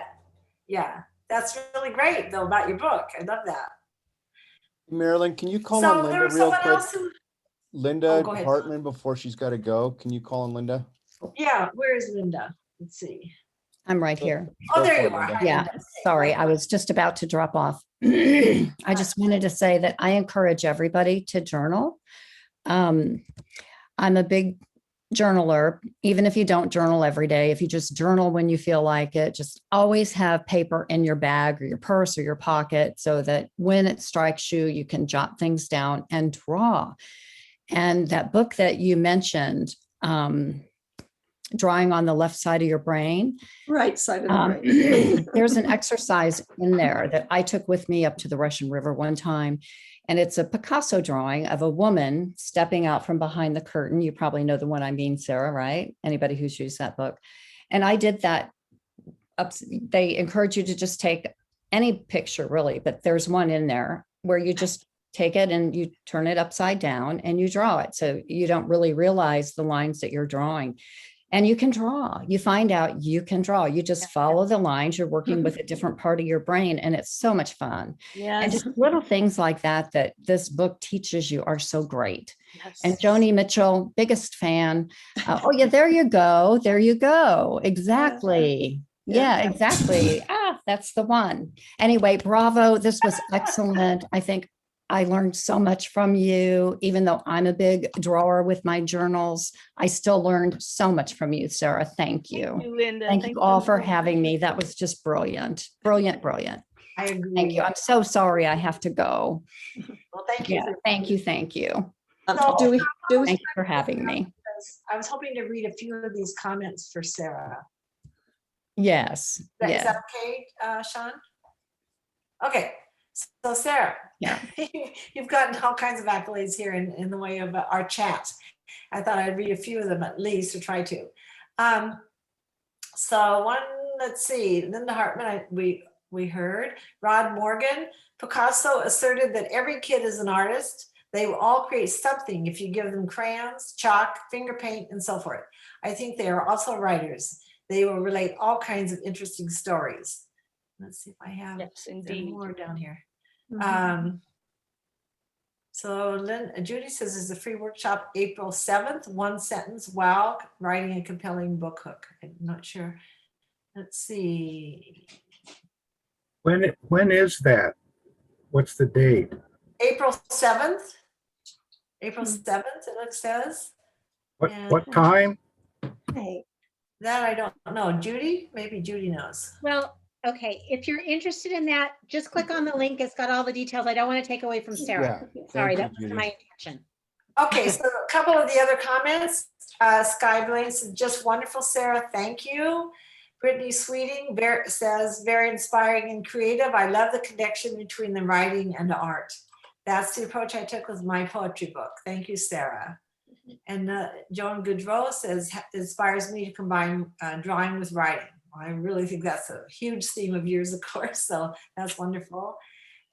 yeah, that's really great though about your book. I love that. Marilyn, can you call So on there Linda was real someone quick? else who, Linda Oh, go ahead. Hartman, before she's got to go. Can you call on Linda? yeah, where is Linda? Let's see. I'm right here. Oh, Go there for you it, are. Linda. Hi, Yeah, Linda. sorry, I was just about to drop off. I just wanted to say that I encourage everybody to journal. I'm a big journaler, even if you don't journal every day, if you just journal when you feel like it, just always have paper in your bag or your purse or your pocket so that when it strikes you, you can jot things down and draw. And that book that you mentioned, drawing on the left side of your brain, Right side of the brain. there's an exercise in there that I took with me up to the Russian River one time. And it's a Picasso drawing of a woman stepping out from behind the curtain. You probably know the one I mean, Sarah, right? Anybody who's used that book. And I did that. They encourage you to just take any picture really, but there's one in there where you just take it and you turn it upside down and you draw it. So you don't really realize the lines that you're drawing. And you can draw. You find out you can draw. You just follow the lines. You're working with a different part of your brain, and it's so much fun. And Yes. just little things like that that this book teaches you are so great. Yes. And Joni Mitchell, biggest fan. Oh yeah, there you go. There you go. Exactly. Yeah, exactly. Ah, that's the one. Anyway, bravo. This was excellent. I think I learned so much from you. Even though I'm a big drawer with my journals, I still learned so much from you, Sarah. Thank you. Thank you, Linda. Thank Thank you all you. for having me. That was just brilliant. Brilliant, brilliant. I agree. Thank you. I'm so sorry I have to go. Well, thank you. Yeah, thank you. Thank you. Do we, Thank you for having me. I was hoping to read a few of these comments for Sarah. Yes. Is that Yeah. okay, Sean? Okay, so Sarah, Yeah. you've gotten all kinds of accolades here in the way of our chat. I thought I'd read a few of them at least, or try to. So one, let's see, Linda Hartman, we heard. Rod Morgan, Picasso asserted that every kid is an artist. They will all create something if you give them crayons, chalk, finger paint, and so forth. I think they are also writers. They will relate all kinds of interesting stories. Let's see if I have more down here. So Judy says there's a free workshop April 7th, one sentence, wow, writing a compelling book hook. I'm not sure. Let's see. When is that? What's the date? April 7th. April 7th, it says. What time? Hey, that I don't know. Judy? Maybe Judy knows. Well, okay, if you're interested in that, just click on the link. It's got all the details. I don't want to take away from Sarah. Yeah, Sorry, thank that you, was Judy. my intention. Okay, so a couple of the other comments. Sky Blaine says, just wonderful, Sarah. Thank you. Brittany Sweeting says, very inspiring and creative. I love the connection between the writing and the art. That's the approach I took with my poetry book. Thank you, Sarah. And Joan Goodrow says, inspires me to combine drawing with writing. I really think that's a huge theme of yours, of course, so that's wonderful.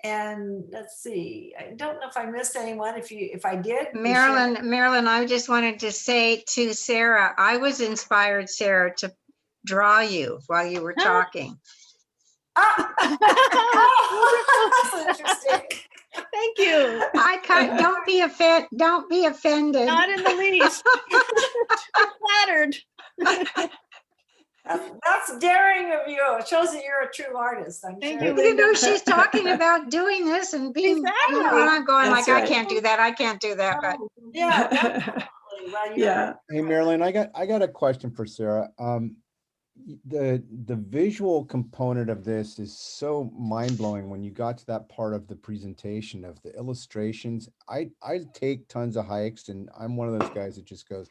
And let's see, I don't know if I missed anyone. If I did, Marilyn, I just wanted to say to Sarah, I was inspired, Sarah, to draw you while you were talking. That's interesting. Thank you. I can't, don't be offended. Not in the least. I'm flattered. That's daring of you. It shows that you're a true artist. I'm Thank sure. You know, she's talking about doing this and being, Exactly. and I'm going That's like, right. I can't do that. I can't do that. But Yeah, definitely. Well, you're- Yeah. Hey, Marilyn, I got a question for Sarah. The visual component of this is so mind-blowing when you got to that part of the presentation of the illustrations. I take tons of hikes, and I'm one of those guys that just goes,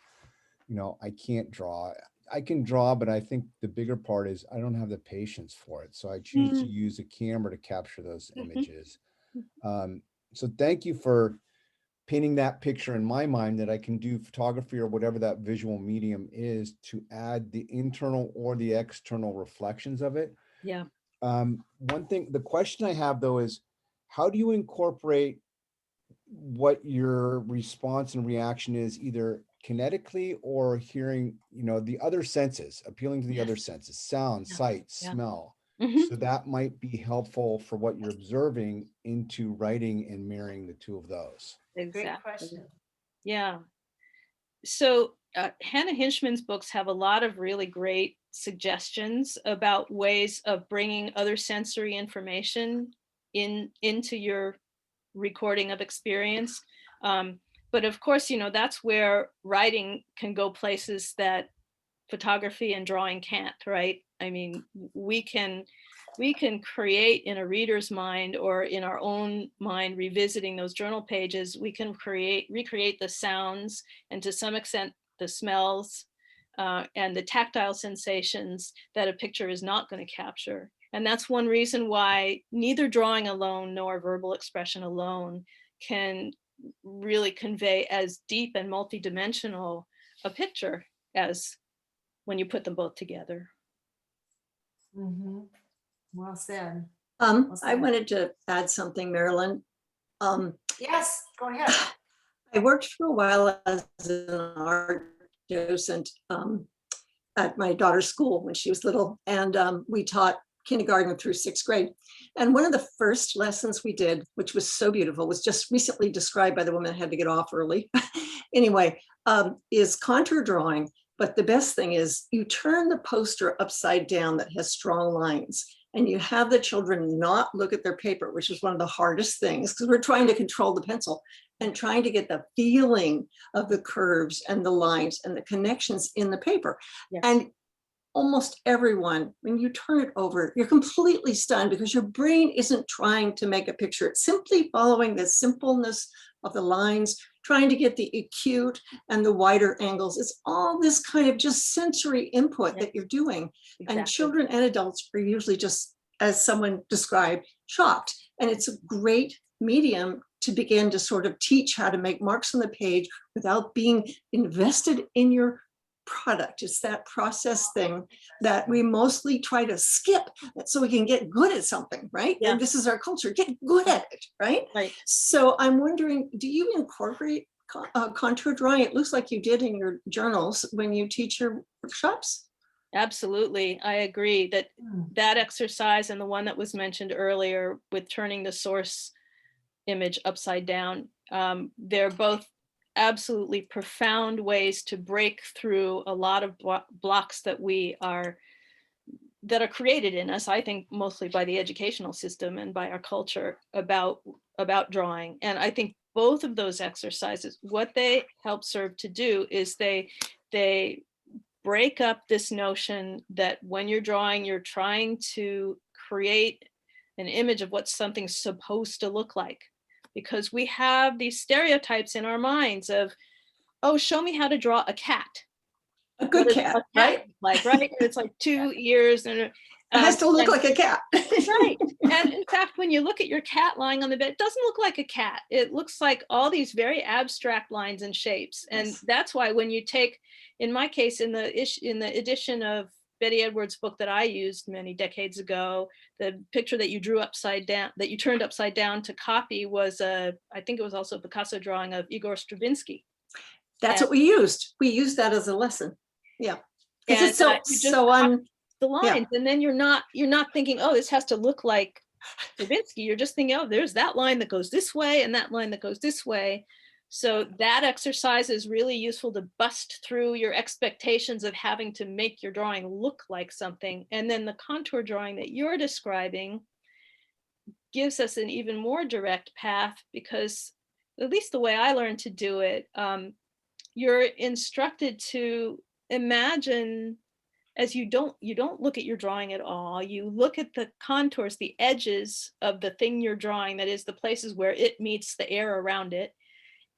you know, I can't draw. I can draw, but I think the bigger part is I don't have the patience for it. So I choose to use a camera to capture those images. So thank you for painting that picture in my mind that I can do photography or whatever that visual medium is to add the internal or the external reflections of it. Yeah. One thing, the question I have though is, how do you incorporate what your response and reaction is, either kinetically or hearing, you know, the other senses, appealing to the other senses, sound, sight, smell. So that might be helpful for what you're observing into writing and marrying the two of those. Exactly. Great question. Yeah. So Hannah Hinchman's books have a lot of really great suggestions about ways of bringing other sensory information into your recording of experience. But of course, you know, that's where writing can go places that photography and drawing can't, right? I mean, we can create in a reader's mind or in our own mind, revisiting those journal pages, we can recreate the sounds and to some extent the smells and the tactile sensations that a picture is not going to capture. And that's one reason why neither drawing alone nor verbal expression alone can really convey as deep and multidimensional a picture as when you put them both together. Well said. I wanted to add something, Marilyn. Yes, go ahead. I worked for a while as an art docent at my daughter's school when she was little, and we taught kindergarten through 6th grade. And one of the first lessons we did, which was so beautiful, was just recently described by the woman that had to get off early. Anyway, is contour drawing. But the best thing is you turn the poster upside down that has strong lines, and you have the children not look at their paper, which is one of the hardest things because we're trying to control the pencil and trying to get the feeling of the curves and the lines and the connections in the paper. Yes. And almost everyone, when you turn it over, you're completely stunned because your brain isn't trying to make a picture. It's simply following the simpleness of the lines, trying to get the acute and the wider angles. It's all this kind of just sensory input that you're doing. Exactly. And children and adults are usually just, as someone described, shocked. And it's a great medium to begin to sort of teach how to make marks on the page without being invested in your product. It's that process thing that we mostly try to skip so we can get good at something, right? Yeah. And this is our culture, get good at it, right? Right. So I'm wondering, do you incorporate contour drawing? It looks like you did in your journals when you teach your workshops. Absolutely. I agree that that exercise and the one that was mentioned earlier with turning the source image upside down, they're both absolutely profound ways to break through a lot of blocks that are created in us, I think mostly by the educational system and by our culture about drawing. And I think both of those exercises, what they help serve to do is they break up this notion that when you're drawing, you're trying to create an image of what something's supposed to look like. Because we have these stereotypes in our minds of, oh, show me how to draw a cat. A good cat, right? Like, right? It's like 2 ears and it has to look like a cat. Right. And in fact, when you look at your cat lying on the bed, it doesn't look like a cat. It looks like all these very abstract lines and shapes. And Yes. that's why when you take, in my case, in the edition of Betty Edwards' book that I used many decades ago, the picture that you drew upside down, that you turned upside down to copy was I think it was also a Picasso drawing of Igor Stravinsky. That's what we used. We used that as a lesson. Yeah. And It's so, you just so copy the lines, and then you're not thinking, oh, this has to look like Stravinsky. You're just thinking, oh, there's that line that goes this way and that line that goes this way. So that exercise is really useful to bust through your expectations of having to make your drawing look like something. And then the contour drawing that you're describing gives us an even more direct path, because at least the way I learned to do it, you're instructed to imagine, as you don't look at your drawing at all. You look at the contours, the edges of the thing you're drawing, that is the places where it meets the air around it.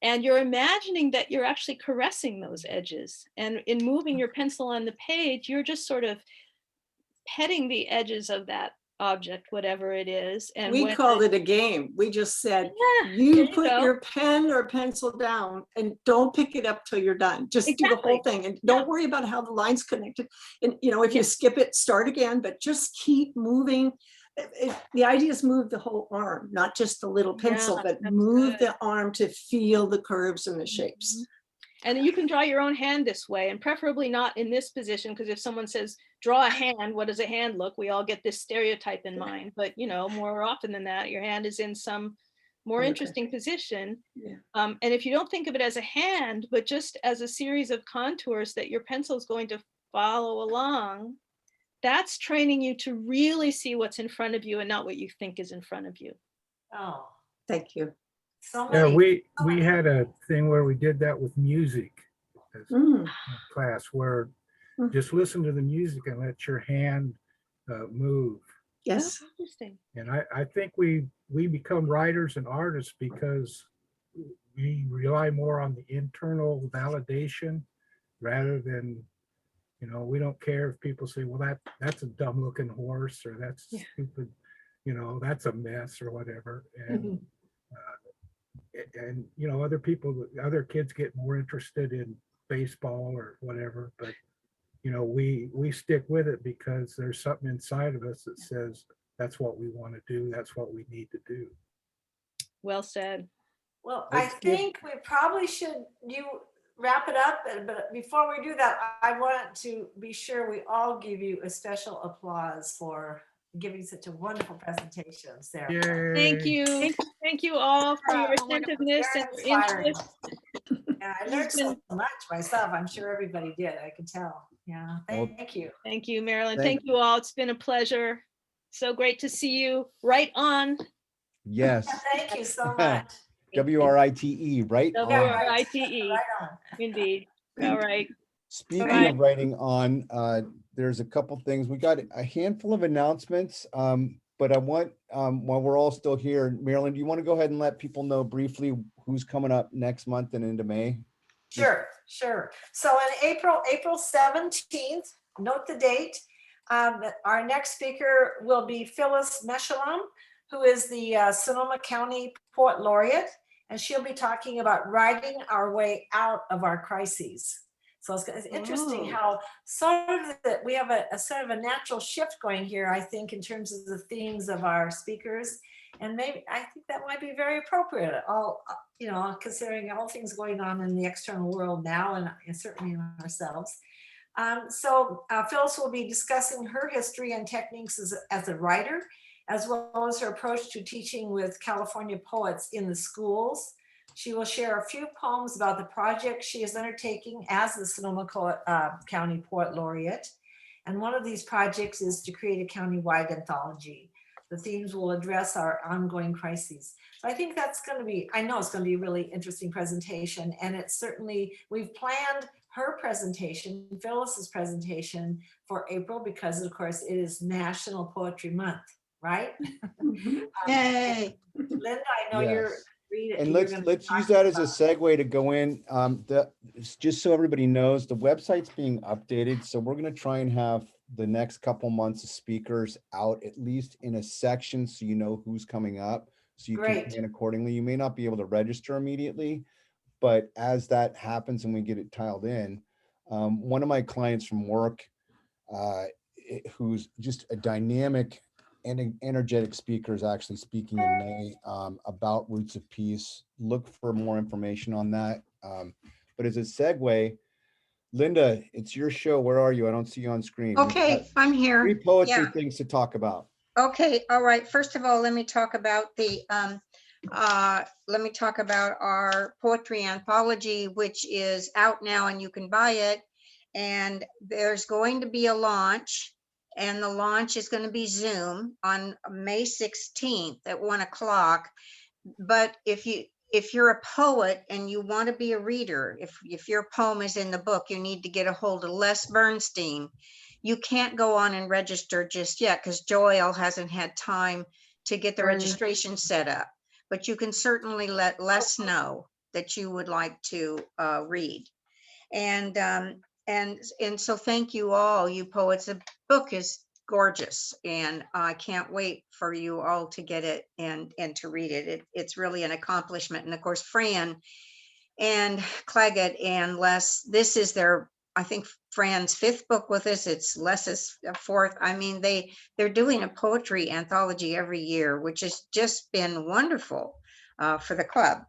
And you're imagining that you're actually caressing those edges. And in moving your pencil on the page, you're just sort of petting the edges of that object, whatever it is. And we called it a game. We just said, yeah, you put your pen or pencil down and don't pick it up till you're done. Just do the whole thing and don't worry about how the line's connected. And if you skip it, start again, but just keep moving. The idea is move the whole arm, not just the little pencil, but move the arm to feel the curves and the shapes. And you can draw your own hand this way, and preferably not in this position, because if someone says, draw a hand, what does a hand look? We all get this stereotype in mind, but more often than that, your hand is in some more interesting position. Yeah. And if you don't think of it as a hand, but just as a series of contours that your pencil is going to follow along, that's training you to really see what's in front of you and not what you think is in front of you. Oh, thank you. So Yeah, many. we had a thing where we did that with music as Mm. class, where just listen to the music and let your hand move. Yes. Oh, interesting. And I think we become writers and artists because we rely more on the internal validation rather than, we don't care if people say, well, that's a dumb looking horse, or that's stupid, that's a mess or whatever. And other kids get more interested in baseball or whatever, but we stick with it because there's something inside of us that says that's what we want to do, that's what we need to do. Well said. Well, I Let's give- think we probably should, you wrap it up, but before we do that, I want to be sure we all give you a special applause for giving such a wonderful presentation, Sarah. Thank Yay. you. Thank you all for your Oh my God, attentiveness and very your inspiring. interest. Yeah, I This learned has so been- much myself. I'm sure everybody did. I could tell. Yeah, Well, thank you. Thank you, Marilyn. Thank- Thank you all. It's been a pleasure. So great to see you right on Yes, Thank you so much. WRITE, right? Yeah, on. right. WRITE. Right on. Indeed. Thank All right. Speaking Bye-bye. of writing on, there's a couple things. We got a handful of announcements, but I want, while we're all still here, Marilyn, do you want to go ahead and let people know briefly who's coming up next month and into May? Sure, sure. So in April 17th, note the date. Our next speaker will be Phyllis Meshalom, who is the Sonoma County Poet Laureate, and she'll be talking about writing our way out of our crises. So it's interesting Oh. how sort of that we have a sort of a natural shift going here, I think, in terms of the themes of our speakers. And maybe I think that might be very appropriate, all, you know, considering all things going on in the external world now and certainly in ourselves. So Phyllis will be discussing her history and techniques as a writer, as well as her approach to teaching with California poets in the schools. She will share a few poems about the project she is undertaking as the Sonoma County Poet Laureate. And one of these projects is to create a county-wide anthology. The themes will address our ongoing crises. So I think that's going to be, I know it's going to be a really interesting presentation. And it's certainly, we've planned her presentation, Phyllis's presentation for April, because of course it is National Poetry Month, right? Yay. Linda, I know you're. Yes. read it, And you're let's gonna let's talk use that as a about- segue to go in. Just so everybody knows, the website's being updated. So we're gonna try and have the next couple months of speakers out at least in a section so you know who's coming up. So you can Great. plan accordingly. You may not be able to register immediately, but as that happens and we get it tiled in, one of my clients from work, who's just a dynamic and energetic speaker, is actually speaking in May about Roots of Peace. Look for more information on that. But as a segue, Linda, it's your show. Where are you? I don't see you on screen. We've got Okay, I'm here. 3 poetry Yeah. things to talk about. Okay, all right. First of all, let me talk about our poetry anthology, which is out now and you can buy it. And there's going to be a launch, and the launch is going to be Zoom on May 16th at 1:00. But if you're a poet and you want to be a reader, if your poem is in the book, you need to get a hold of Les Bernstein. You can't go on and register just yet because Joel hasn't had time to get the registration set up. But you can certainly let Les know that you would like to read. And so thank you all, you poets. The book is gorgeous, and I can't wait for you all to get it and to read it. It's really an accomplishment. And of course, Fran and Claggett and Les, this is their, I think, Fran's 5th book with us. It's Les's 4th. I mean, they're doing a poetry anthology every year, which has just been wonderful for the club.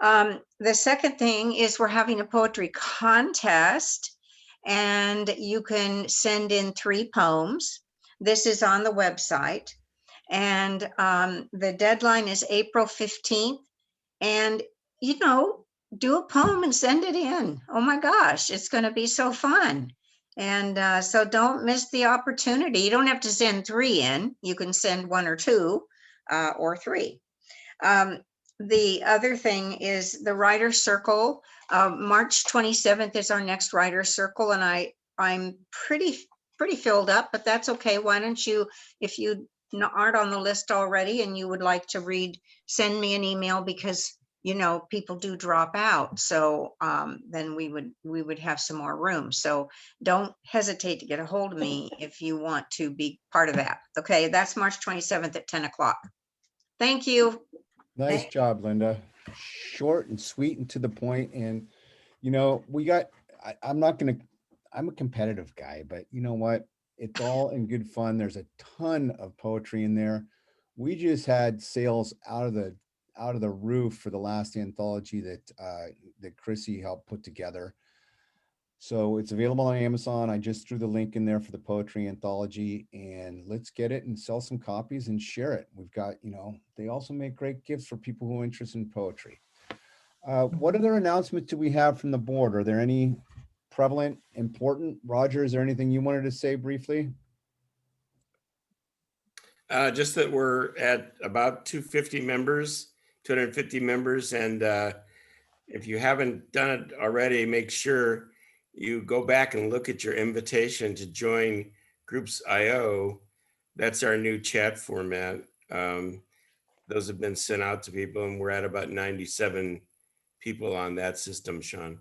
The second thing is we're having a poetry contest, and you can send in 3 poems. This is on the website, and the deadline is April 15th. And, you know, do a poem and send it in. Oh my gosh, it's going to be so fun. And so don't miss the opportunity. You don't have to send 3 in. You can send 1 or 2 or 3. The other thing is the Writer's Circle. March 27th is our next Writer's Circle, and I'm pretty filled up, but that's okay. Why don't you, if you aren't on the list already and you would like to read, send me an email, because you know people do drop out. So then we would have some more room. So don't hesitate to get a hold of me if you want to be part of that. Okay, that's March 27th at 10:00. Thank you. Nice job, Linda. Short and sweet and to the point. And, you know, I'm a competitive guy, but you know what? It's all in good fun. There's a ton of poetry in there. We just had sales out of out of the roof for the last anthology that Chrissy helped put together. So it's available on Amazon. I just threw the link in there for the poetry anthology, and let's get it and sell some copies and share it. We've got, they also make great gifts for people who are interested in poetry. What other announcements do we have from the board? Are there any prevalent, important? Roger, is there anything you wanted to say briefly? Just that we're at about 250 members, 250 members. And if you haven't done it already, make sure you go back and look at your invitation to join Groups IO. That's our new chat format. Those have been sent out to people, and we're at about 97 people on that system, Sean.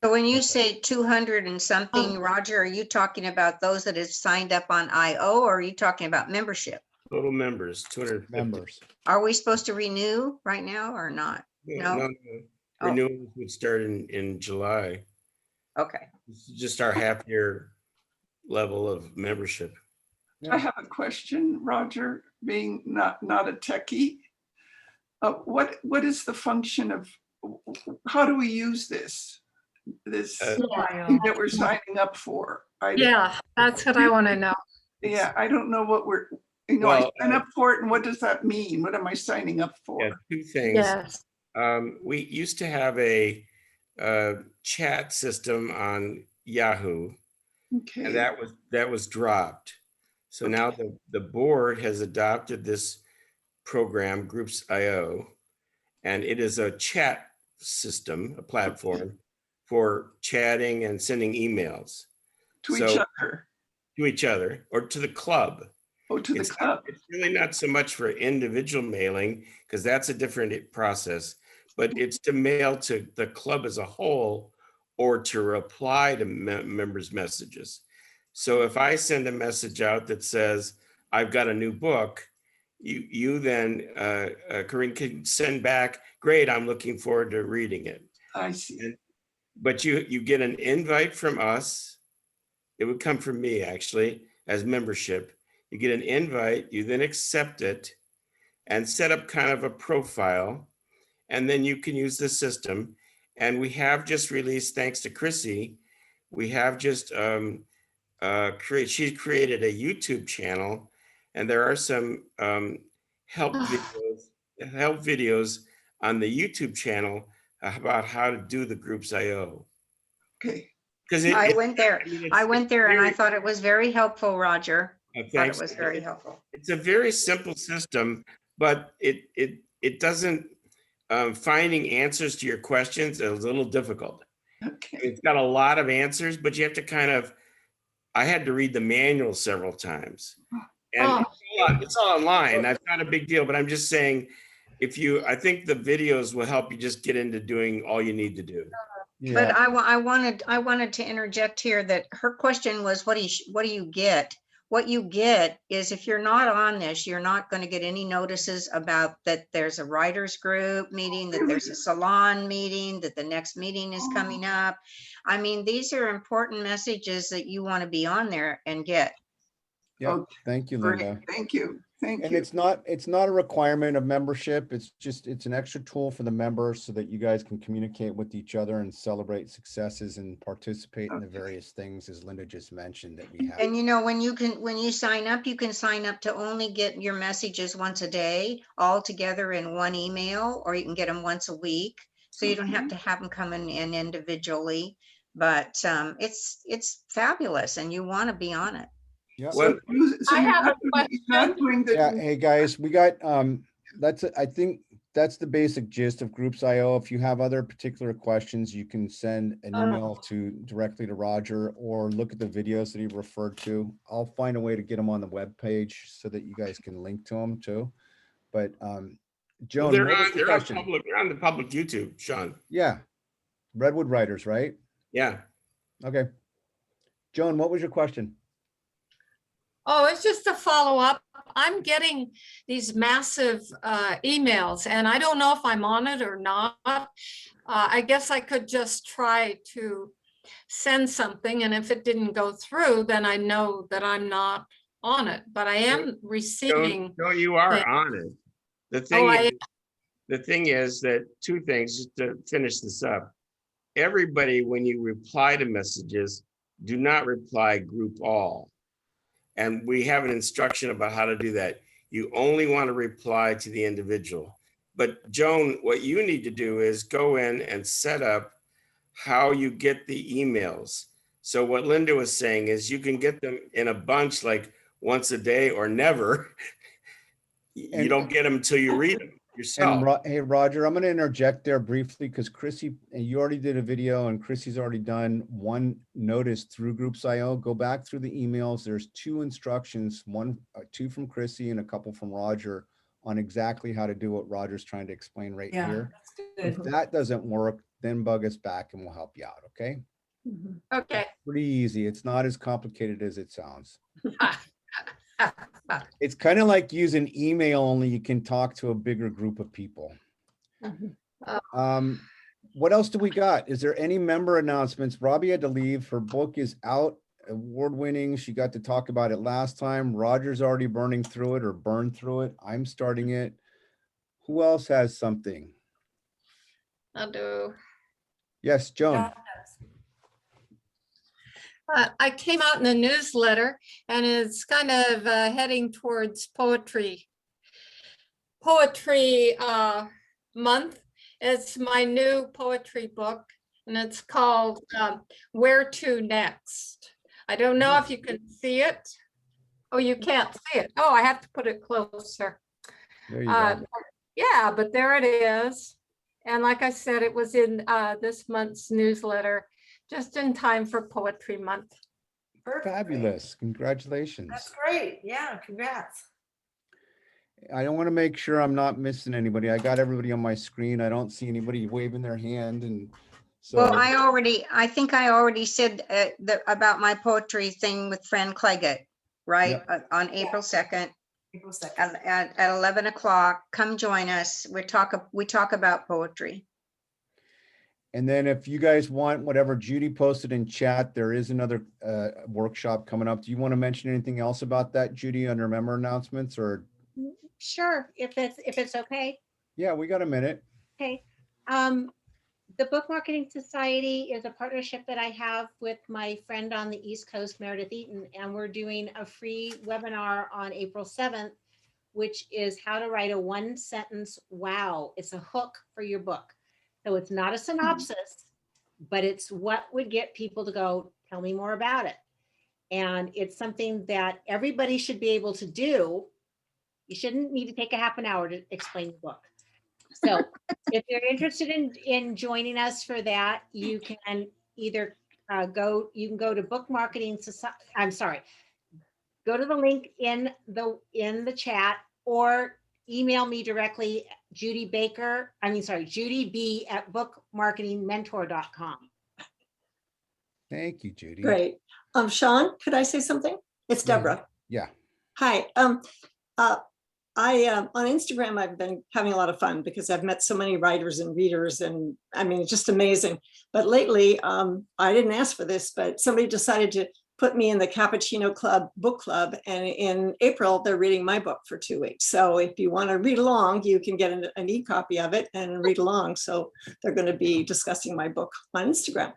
So when you say 200 and something, Roger, are you talking about those that have signed up on IO, or are you talking about membership? Total members, 250 Members. Are we supposed to renew right now or not? No? Oh. Renewals would start in July. Okay. This is just our half year level of membership. I have a question, Roger, being not a techie. What is the function of, how do we use this thing that we're signing up for? Yeah, that's what I want to know. Yeah, I don't know what we're, I sign up for it, and what does that mean? What am I signing up for? Yeah, two things. Yes. We used to have a chat system on Yahoo, Okay. and that was dropped. So now the board has adopted this program, Groups IO, and it is a chat system, a platform for chatting and sending emails To each other. To each other, or to the club. Oh, to the club. It's really not so much for individual mailing, because that's a different process, but it's to mail to the club as a whole, or to reply to members' messages. So if I send a message out that says, I've got a new book, you then, Corinne, can send back, great, I'm looking forward to reading it. I see. But you get an invite from us. It would come from me, actually, as membership. You get an invite, you then accept it and set up kind of a profile, and then you can use the system. And we have just released, thanks to Chrissy, we have just she's created a YouTube channel, and there are some help videos on the YouTube channel about how to do the Groups IO. Okay. Because I went there and I thought it was very helpful, Roger. I thought thanks. it was very helpful. It's a very simple system, but it doesn't, finding answers to your questions is a little difficult. Okay. It's got a lot of answers, but you have to I had to read the manual several times. And it's all online. That's not a big deal, but I'm just saying, I think the videos will help you just get into doing all you need to do. Yeah. But I wanted to interject here that her question was, what do you get? What you get is, if you're not on this, you're not going to get any notices about that there's a writers group meeting, that there's a salon meeting, that the next meeting is coming up. I mean, these are important messages that you want to be on there and get. Yeah. Okay. Thank you, Great. Linda. Thank you. Thank And you. it's not a requirement of membership. It's an extra tool for the members so that you guys can communicate with each other and celebrate successes and participate in the various things, as Linda just mentioned, that we have. And when you sign up, you can sign up to only get your messages once a day, all together in one email, or you can get them once a week. So you don't have to have them coming in individually, but it's fabulous, and you want to be on it. Yeah. So I have a you're not doing the. Yeah. Hey guys, we got, I think that's the basic gist of Groups IO. If you have other particular questions, you can send an email directly to Roger, or look at the videos that he referred to. I'll find a way to get them on the webpage so that you guys can link to them too. But Joan, They're what was the question? on the public YouTube, Sean. Yeah. Redwood Writers, right? Yeah. Okay. Joan, what was your question? Oh, it's just a follow up. I'm getting these massive emails, and I don't know if I'm on it or not. I guess I could just try to send something, and if it didn't go through, then I know that I'm not on it. But I am receiving. No, you are on it. The thing is, the thing is that two things, just to finish this up. Everybody, when you reply to messages, do not reply group all. And we have an instruction about how to do that. You only want to reply to the individual. But Joan, what you need to do is go in and set up how you get the emails. So what Linda was saying is you can get them in a bunch, like once a day or never. You And- don't get them until you read them yourself. And hey, Roger, I'm going to interject there briefly because Chrissy, and you already did a video and Chrissy's already done one notice through Groups.io. Go back through the emails. There's two instructions, two from Chrissy and a couple from Roger on exactly how to do what Roger's trying to explain right Yeah, here. that's If good. that doesn't work, then bug us back and we'll help you out, okay? Mhm. Okay. Pretty easy. It's not as complicated as it sounds. It's kind of like using email, only you can talk to a bigger group of people. Mhm. What else do we got? Is there any member announcements? Robbie had to leave. Her book is out, award-winning. She got to talk about it last time. Roger's already burning through it or burned through it. I'm starting it. Who else has something? I'll do. Yes, Joan. I came out in a newsletter and it's kind of heading towards poetry month. It's my new poetry book and it's called Where to Next. I don't know if you can see it. Oh, you can't see it. Oh, I have to put it closer. There you go. Yeah, but there it is. And like I said, it was in this month's newsletter, just in time for Poetry Month. Fabulous. Congratulations. That's great. Yeah, congrats. I don't want to make sure I'm not missing anybody. I got everybody on my screen. I don't see anybody waving their hand, and so. Well, I think I already said about my poetry thing with Fran Claggett, right? On April 2nd April 2nd. at 11 o'clock. Come join us. We talk about poetry. And then if you guys want, whatever Judy posted in chat, there is another workshop coming up. Do you want to mention anything else about that, Judy, under member announcements, or? Sure, if it's okay. Yeah, we got a minute. Okay. The Book Marketing Society is a partnership that I have with my friend on the East Coast, Meredith Eaton, and we're doing a free webinar on April 7th, which is how to write a one-sentence wow. It's a hook for your book. So it's not a synopsis, but it's what would get people to go, tell me more about it. And it's something that everybody should be able to do. You shouldn't need to take a half an hour to explain the book. So if you're interested in joining us for that, you can either go to Book Marketing Society. I'm sorry. Go to the link in the chat or email me directly, Judy b@bookmarketingmentor.com. Thank you, Judy. Great. Sean, could I say something? It's Deborah. Yeah. Hi. On Instagram, I've been having a lot of fun because I've met so many writers and readers, and I mean, it's just amazing. But lately, I didn't ask for this, but somebody decided to put me in the Cappuccino Club book club. And in April, they're reading my book for 2 weeks. So if you want to read along, you can get an e-copy of it and read along. So they're going to be discussing my book on Instagram.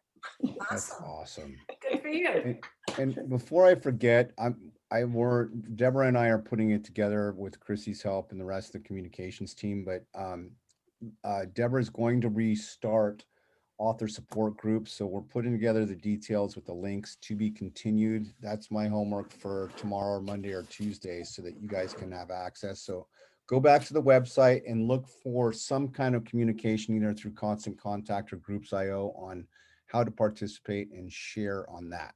That's awesome. Good for you. And before I forget, Deborah and I are putting it together with Chrissy's help and the rest of the communications team, but Deborah is going to restart author support groups. So we're putting together the details with the links to be continued. That's my homework for tomorrow, or Monday or Tuesday, so that you guys can have access. So go back to the website and look for some kind of communication, either through Constant Contact or Groups.io, on how to participate and share on that.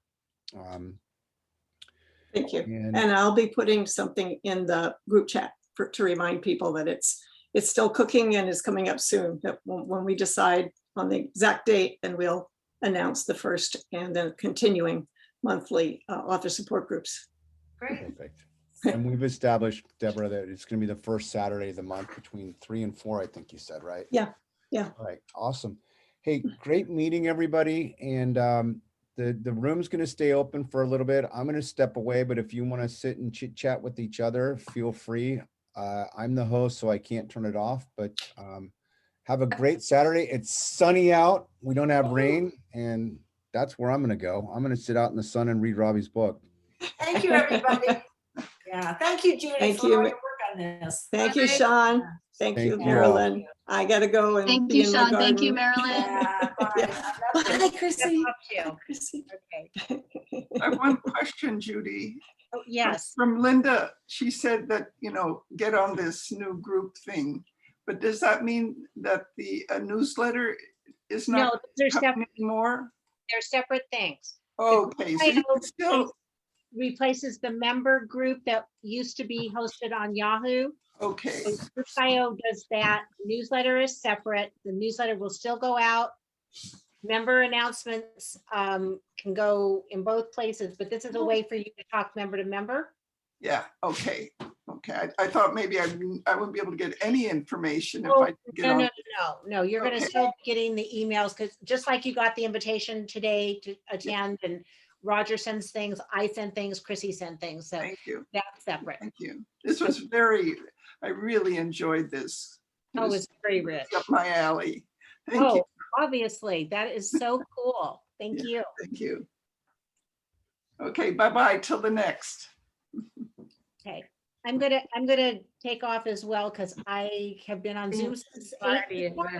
Thank you. And I'll be putting something in the group chat to remind people that it's still cooking and is coming up soon. That when we decide on the exact date, then we'll announce the first and then continuing monthly author support groups. Great. Perfect. And we've established, Deborah, that it's going to be the first Saturday of the month between 3 and 4, I think you said, right? Yeah. Yeah. All right. Awesome. Hey, great meeting, everybody. And the room's going to stay open for a little bit. I'm going to step away, but if you want to sit and chit chat with each other, feel free. I'm the host, so I can't turn it off, but have a great Saturday. It's sunny out. We don't have rain, and that's where I'm going to go. I'm going to sit out in the sun and read Robbie's book. Thank you, everybody. Yeah, thank you, Judy, Thank for you. all your work on this. Thank you, Sean. Thank you, Thank you all. Marilyn. I gotta go and Thank be you, in my Sean. Thank you, garden. Marilyn. Yeah, bye. Yeah. Bye, Chrissy. Bye, Chrissy. Okay. I have one question, Judy. Oh, yes. From Linda, she said that, get on this new group thing. But does that mean that the newsletter is No, not they're coming separate. anymore? They're separart things. Okay, so you can still, Replaces the member group that used to be hosted on Yahoo. okay, So Group.io does that. Newsletter is separate. The newsletter will still go out. Member announcements can go in both places, but this is a way for you to talk member to member. yeah, okay. I thought maybe I wouldn't be able to get any information if Oh, I didn't get no, on. no, no. You're going to Okay. still be getting the emails because just like you got the invitation today to attend, and Roger sends things, I send things, Chrissy sent things. So Thank you. that's separate. Thank you. This was I really enjoyed this. Oh, it's very rich. Up my alley. Thank Oh, you. obviously, that is so cool. Thank Yeah, you. Thank you. Okay, bye-bye till the next. Okay, I'm gonna take off as well because I have been on Zoom since 8 this morning.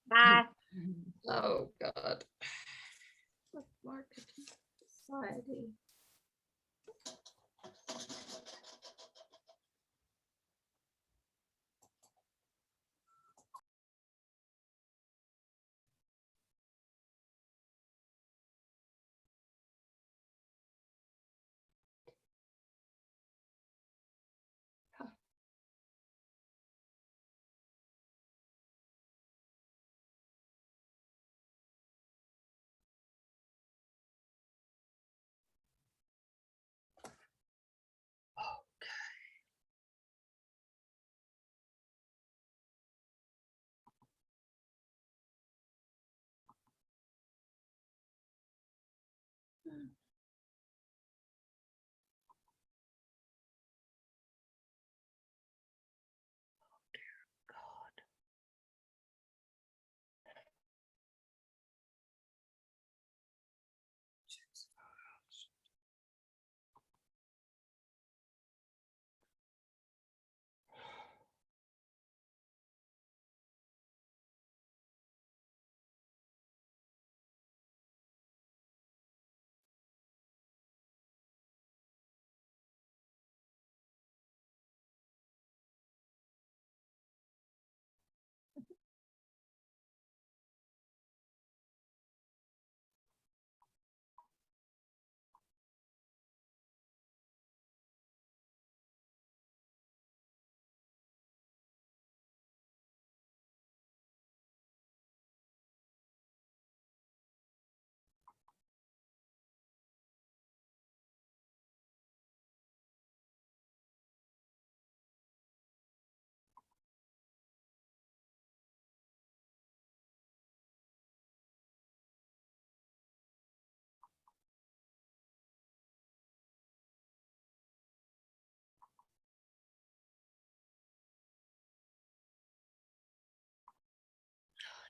Bye. Oh, God. Marketing Society.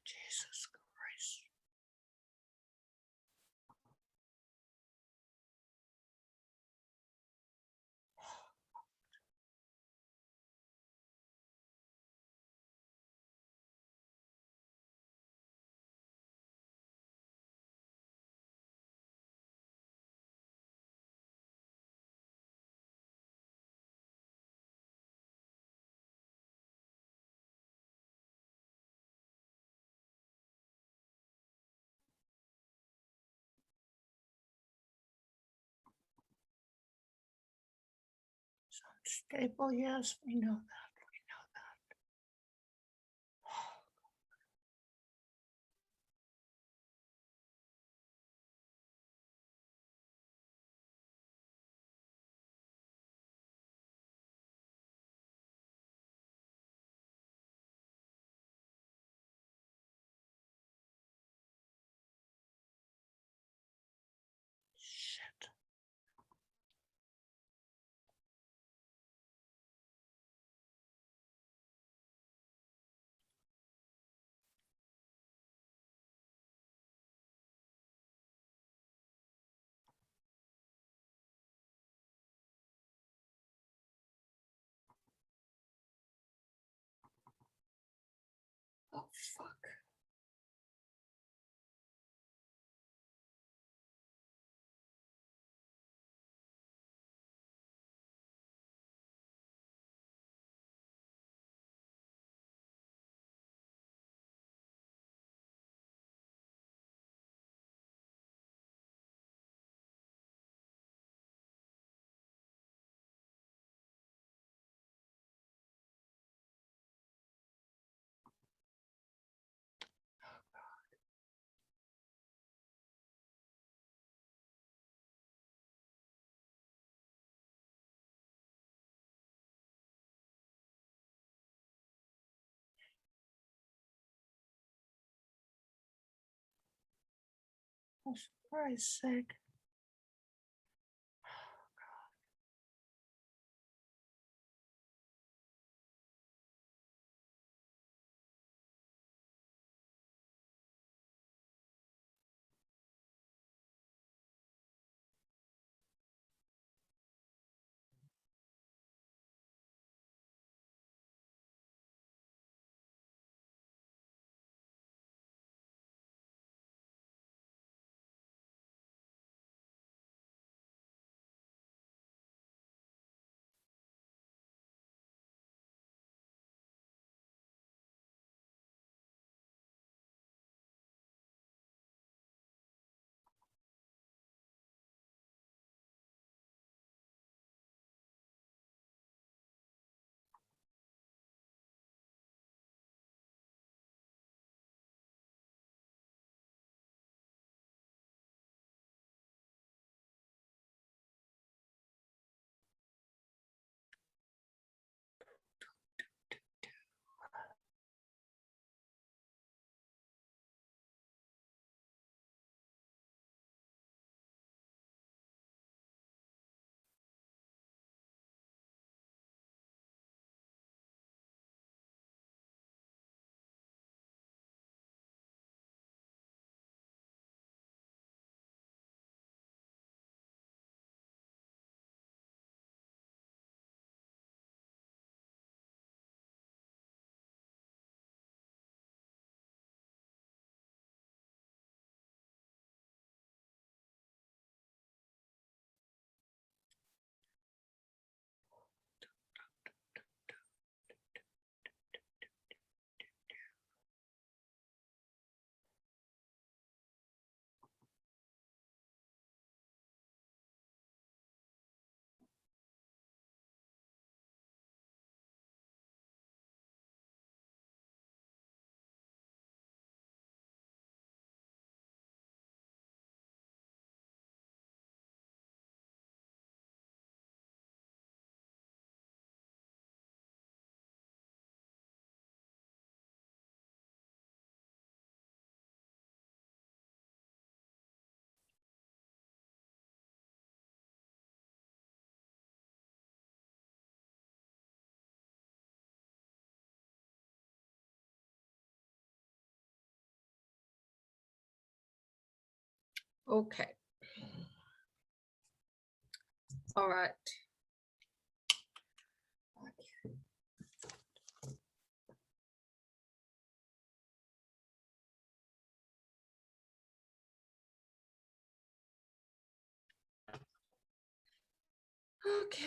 Jesus Christ. Unstable, yes, we know that. Shit. fuck. Oh, for Christ's sake. Okay. All right. Okay.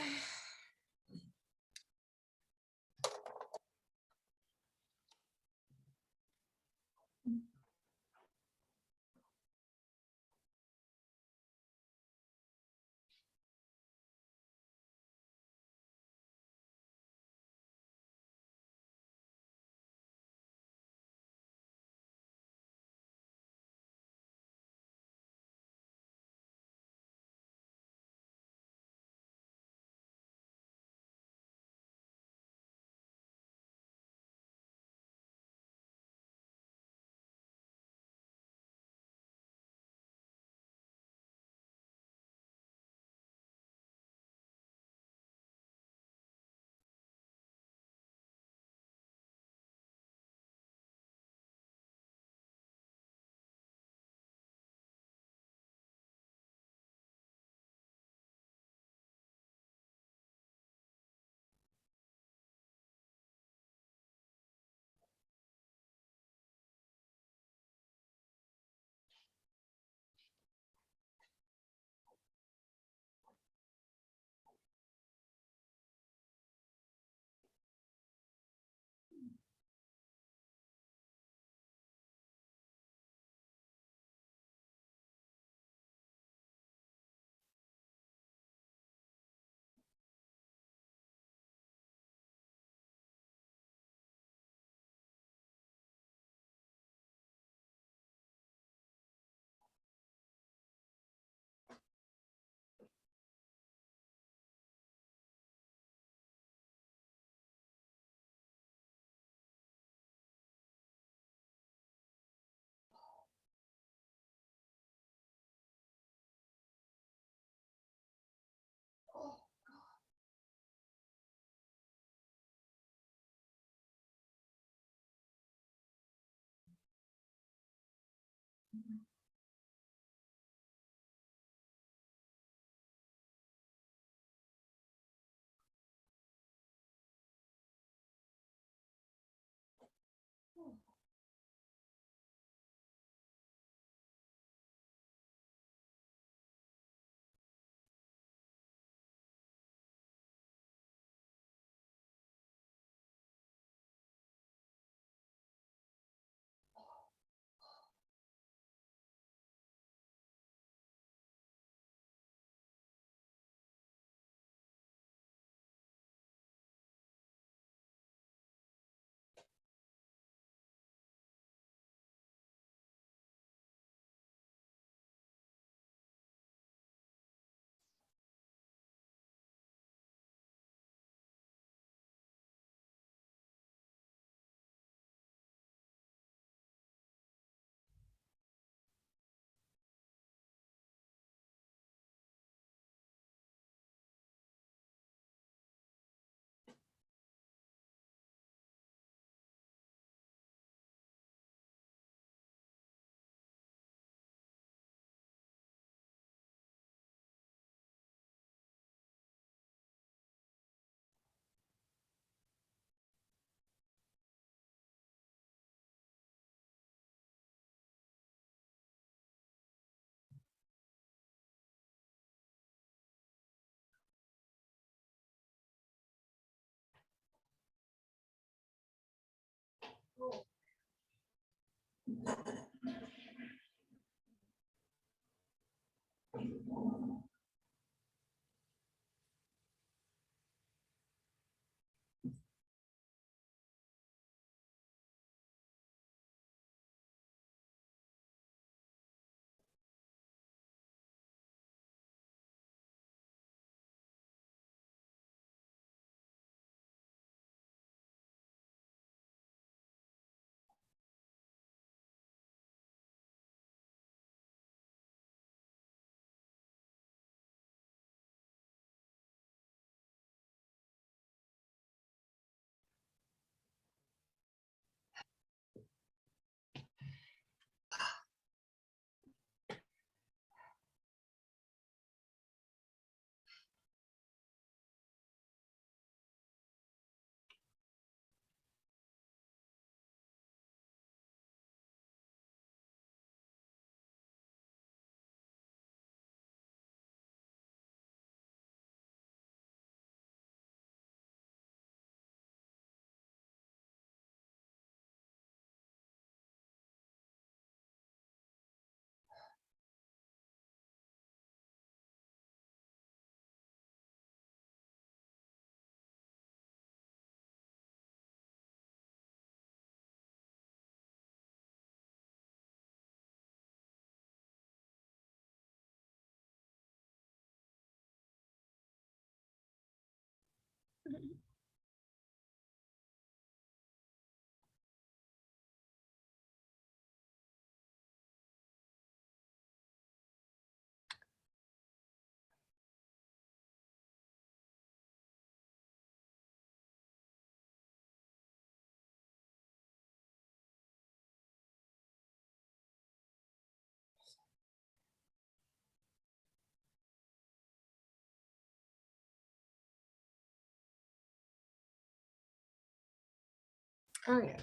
Oh, yeah.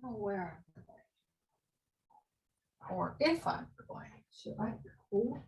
Oh, where am I going? Or if I'm going, should I go?